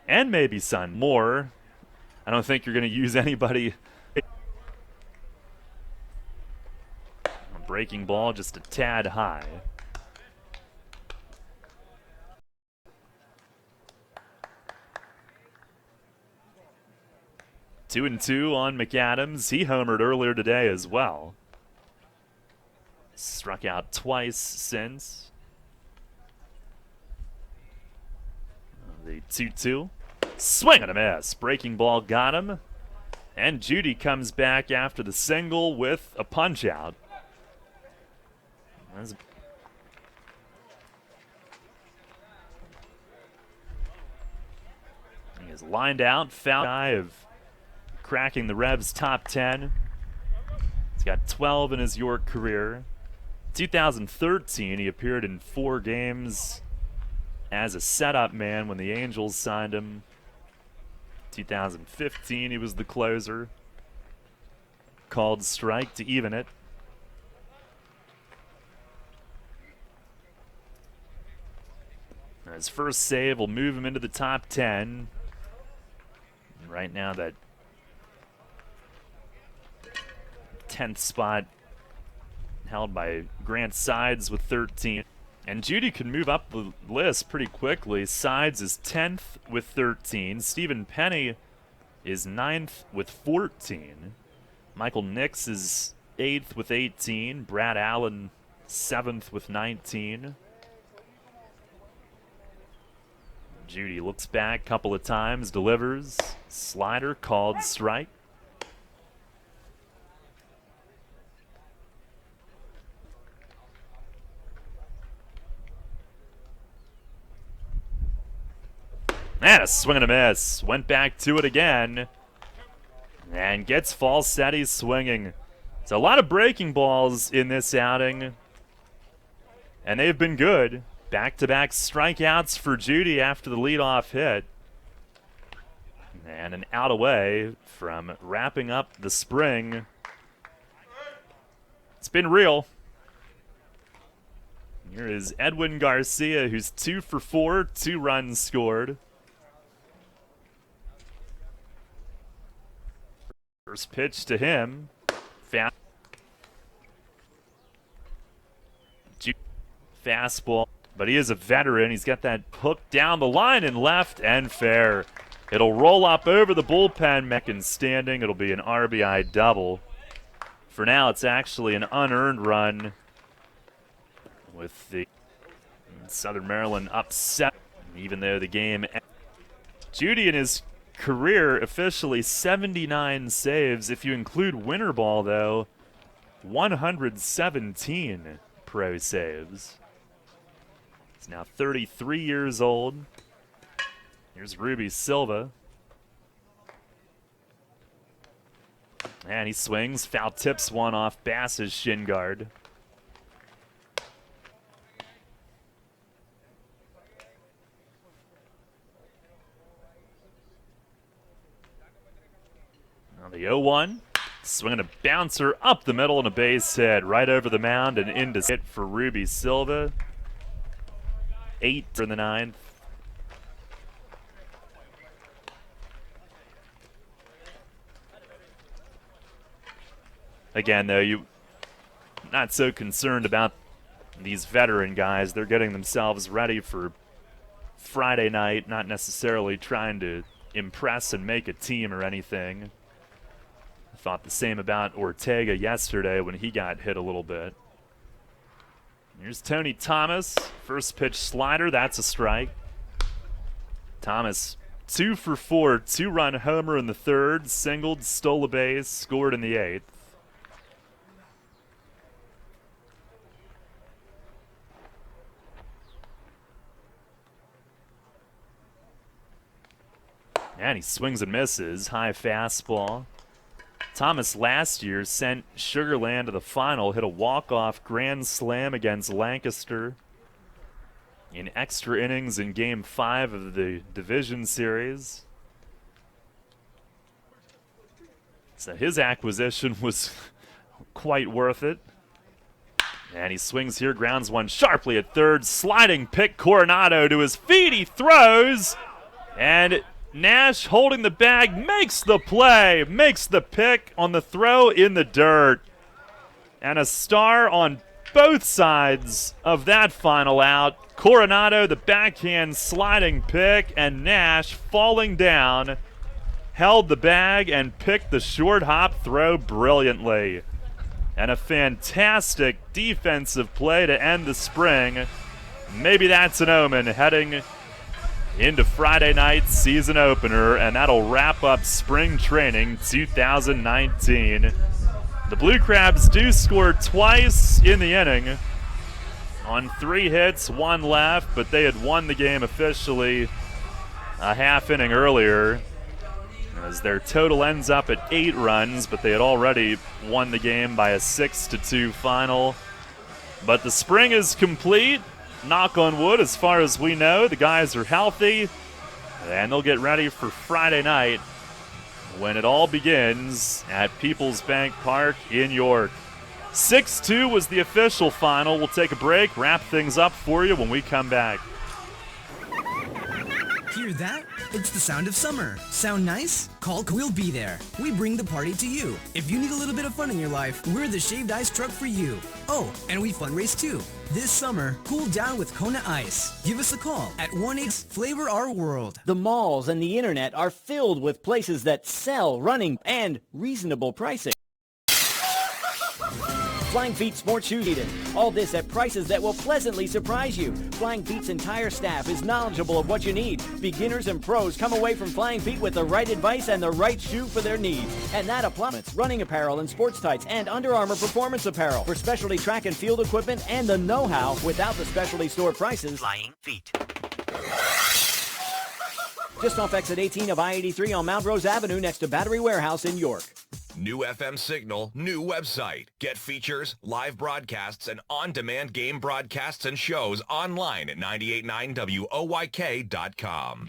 And maybe Sun more. I don't think you're going to use anybody. Breaking ball just a tad high. Two and two on McAdams. He homered earlier today as well. Struck out twice since. The 2-2. Swing and a miss. Breaking ball got him. And Judy comes back after the single with a punch out. He is lined out. Foul guy of cracking the Revs top 10. He's got 12 in his York career. 2013, he appeared in 4 games as a setup man when the Angels signed him. 2015, he was the closer. Called strike to even it. His first save will move him into the top 10. And right now, that 10th spot held by Grant Sides with 13. And Judy can move up the list pretty quickly. Sides is 10th with 13. Stephen Penny is 9th with 14. Michael Nix is 8th with 18. Brad Allen 7th with 19. Judy looks back a couple of times, delivers. Slider called strike. And a swing and a miss. Went back to it again. And gets Falsetti swinging. So a lot of breaking balls in this outing. And they've been good. Back-to-back strikeouts for Judy after the leadoff hit. And an out away from wrapping up the spring. It's been real. Here is Edwin Garcia, who's 2 for 4, 2 runs scored. First pitch to him. Fastball. But he is a veteran. He's got that hook down the line and left and fair. It'll roll up over the bullpen. Meccan standing. It'll be an RBI double. For now, it's actually an unearned run with the Southern Maryland upset, even though the game. Judy in his career officially 79 saves. If you include winter ball, though, 117 pro saves. He's now 33 years old. Here's Ruby Silva. And he swings, foul tips one off Bass's shin guard. Now the 0-1, swinging a bouncer up the middle and a base hit right over the mound and into hit for Ruby Silva. 8 in the 9th. Again, though, you're not so concerned about these veteran guys. They're getting themselves ready for Friday night, not necessarily trying to impress and make a team or anything. I thought the same about Ortega yesterday when he got hit a little bit. Here's Tony Thomas. First pitch slider, that's a strike. Thomas 2 for 4, 2-run homer in the 3rd, singled, stole a base, scored in the 8th. And he swings and misses. High fastball. Thomas last year sent Sugar Land to the final, hit a walk-off grand slam against Lancaster in extra innings in Game 5 of the division series. So his acquisition was quite worth it. And he swings here, grounds one sharply at 3rd. Sliding pick, Coronado to his feet. He throws, and Nash holding the bag, makes the play, makes the pick on the throw in the dirt. And a star on both sides of that final out. Coronado, the backhand sliding pick, and Nash falling down, held the bag and picked the short hop throw brilliantly. And a fantastic defensive play to end the spring. Maybe that's an omen heading into Friday night's season opener, and that'll wrap up spring training 2019. The Blue Crabs do score twice in the inning on 3 hits, 1 left, but they had won the game officially a half inning earlier, as their total ends up at 8 runs, but they had already won the game by a 6-2 final. But the spring is complete. Knock on wood, as far as we know. The guys are healthy, and they'll get ready for Friday night when it all begins at Peoples Bank Park in York. 6-2 was the official final. We'll take a break, wrap things up for you when we come back. Hear that? It's the sound of summer. Sound nice? Call We'll be there. We bring the party to you. If you need a little bit of fun in your life, we're the shaved ice truck for you. Oh, and we fundraise too. This summer, cool down with Kona Ice. Give us a call at 1-800-FLAVOR OUR WORLD. The malls and the internet are filled with places that sell, running, and reasonable pricing. Flying Feet Sports Shoe Eden. All this at prices that will pleasantly surprise you. Flying Feet's entire staff is knowledgeable of what you need. Beginners and pros come away from Flying Feet with the right advice and the right shoe for their needs. And that applies running apparel and sports tights and Under Armour performance apparel for specialty track and field equipment and the know-how without the specialty store prices. Flying Feet. Just off exit 18 of I-83 on Mount Rose Avenue next to Battery Warehouse in York. New FM signal, new website. Get features, live broadcasts, and on-demand game broadcasts and shows online at 989WOYK.com.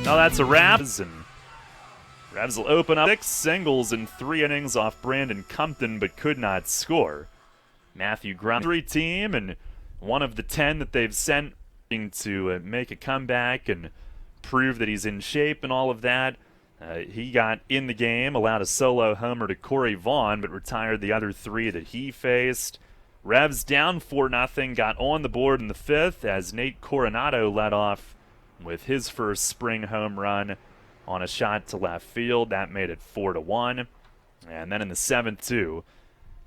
Now that's a wrap. And Revs will open up 6 singles in 3 innings off Brandon Compton, but could not score. Matthew Grundry team, and one of the 10 that they've sent to make a comeback and prove that he's in shape and all of that. He got in the game, allowed a solo homer to Corey Vaughn, but retired the other 3 that he faced. Revs down 4-0, got on the board in the 5th as Nate Coronado led off with his first spring home run. on a shot to left field. That made it 4-1. And then in the 7th, too.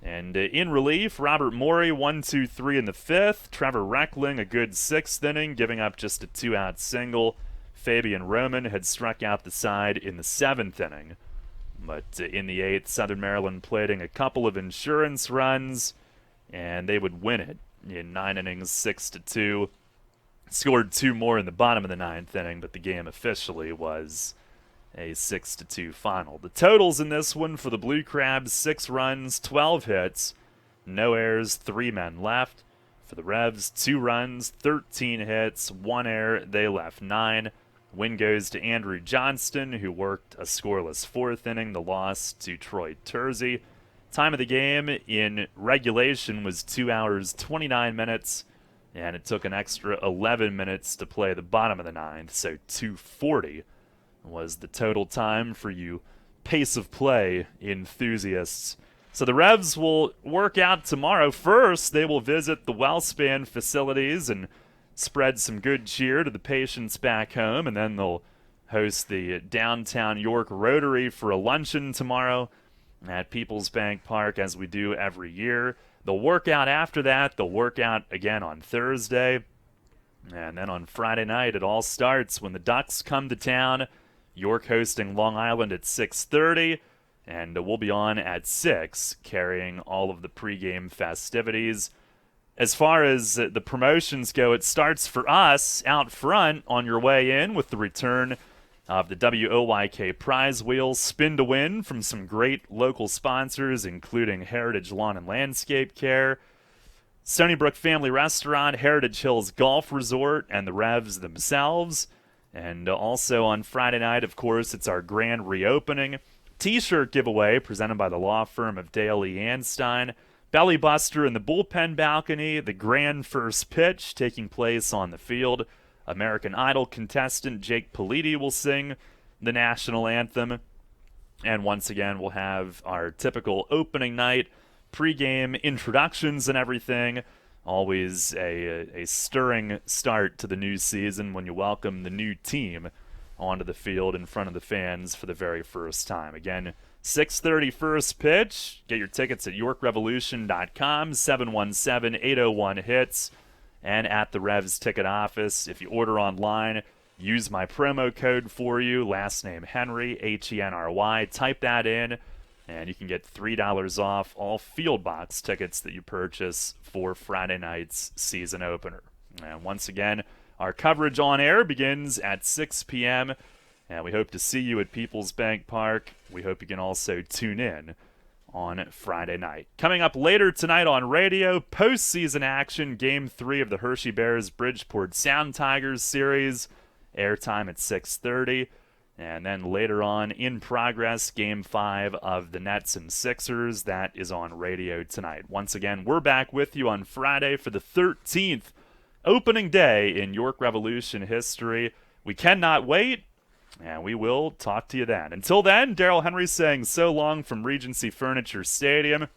And in relief, Robert Morey, 1-2-3 in the 5th. Trevor Reckling, a good 6th inning, giving up just a 2-out single. Fabian Roman had struck out the side in the 7th inning. But in the 8th, Southern Maryland plating a couple of insurance runs, and they would win it in 9 innings, 6-2. Scored 2 more in the bottom of the 9th inning, but the game officially was a 6-2 final. The totals in this one for the Blue Crabs: 6 runs, 12 hits, no errors, 3 men left. For the Revs, 2 runs, 13 hits, 1 error, they left 9. Win goes to Andrew Johnston, who worked a scoreless 4th inning. The loss to Troy Tersey. Time of the game in regulation was 2 hours, 29 minutes, and it took an extra 11 minutes to play the bottom of the 9th, so 2:40 was the total time for you pace of play enthusiasts. So the Revs will work out tomorrow. First, they will visit the WellSpan facilities and spread some good cheer to the patients back home, and then they'll host the downtown York Rotary for a luncheon tomorrow at Peoples Bank Park, as we do every year. They'll work out after that. They'll work out again on Thursday. And then on Friday night, it all starts when the Ducks come to town. York hosting Long Island at 6:30, and we'll be on at 6, carrying all of the pregame festivities. As far as the promotions go, it starts for us out front on your way in with the return of the WOYK prize wheel spin to win from some great local sponsors, including Heritage Lawn and Landscape Care, Stony Brook Family Restaurant, Heritage Hills Golf Resort, and the Revs themselves. And also on Friday night, of course, it's our grand reopening T-shirt giveaway presented by the law firm of Dale E. Anstein. Belly Buster in the bullpen balcony, the grand first pitch taking place on the field. American Idol contestant Jake Politi will sing the national anthem. And once again, we'll have our typical opening night pregame introductions and everything. Always a stirring start to the new season when you welcome the new team onto the field in front of the fans for the very first time. Again, 6:30 first pitch. Get your tickets at YorkRevolution.com, 717-801-HITS, and at the Revs ticket office. If you order online, use my promo code for you, last name Henry, Henry. Type that in, and you can get $3 off all field box tickets that you purchase for Friday night's season opener. And once again, our coverage on air begins at 6 p.m., and we hope to see you at Peoples Bank Park. We hope you can also tune in on Friday night. Coming up later tonight on radio, postseason action, Game 3 of the Hershey Bears Bridgeport Sound Tigers series, airtime at 6:30. And then later on, in progress, Game 5 of the Nets and Sixers. That is on radio tonight. Once again, we're back with you on Friday for the 13th opening day in York Revolution history. We cannot wait, and we will talk to you then. Until then, Daryl Henry saying so long from Regency Furniture Stadium.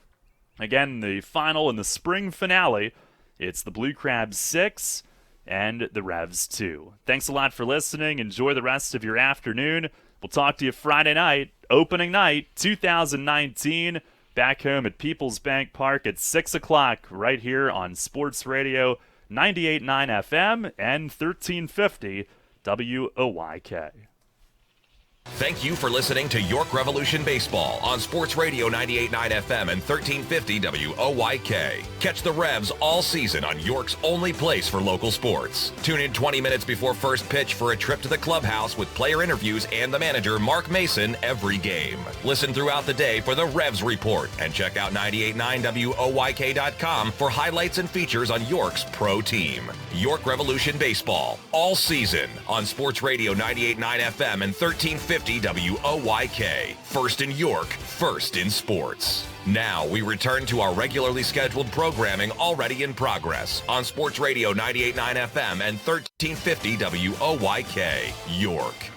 Again, the final and the spring finale, it's the Blue Crabs 6 and the Revs 2. Thanks a lot for listening. Enjoy the rest of your afternoon. We'll talk to you Friday night, opening night, 2019, back home at Peoples Bank Park at 6 o'clock, right here on Sports Radio 98.9 FM and 1350 WOYK. Thank you for listening to York Revolution Baseball on Sports Radio 98.9 FM and 1350 WOYK. Catch the Revs all season on York's only place for local sports. Tune in 20 minutes before first pitch for a trip to the clubhouse with player interviews and the manager, Mark Mason, every game. Listen throughout the day for the Revs Report and check out 98.9 WOYK.com for highlights and features on York's pro team. York Revolution Baseball all season on Sports Radio 98.9 FM and 1350 WOYK. First in York, first in sports. Now we return to our regularly scheduled programming already in progress on Sports Radio 98.9 FM and 1350 WOYK, York.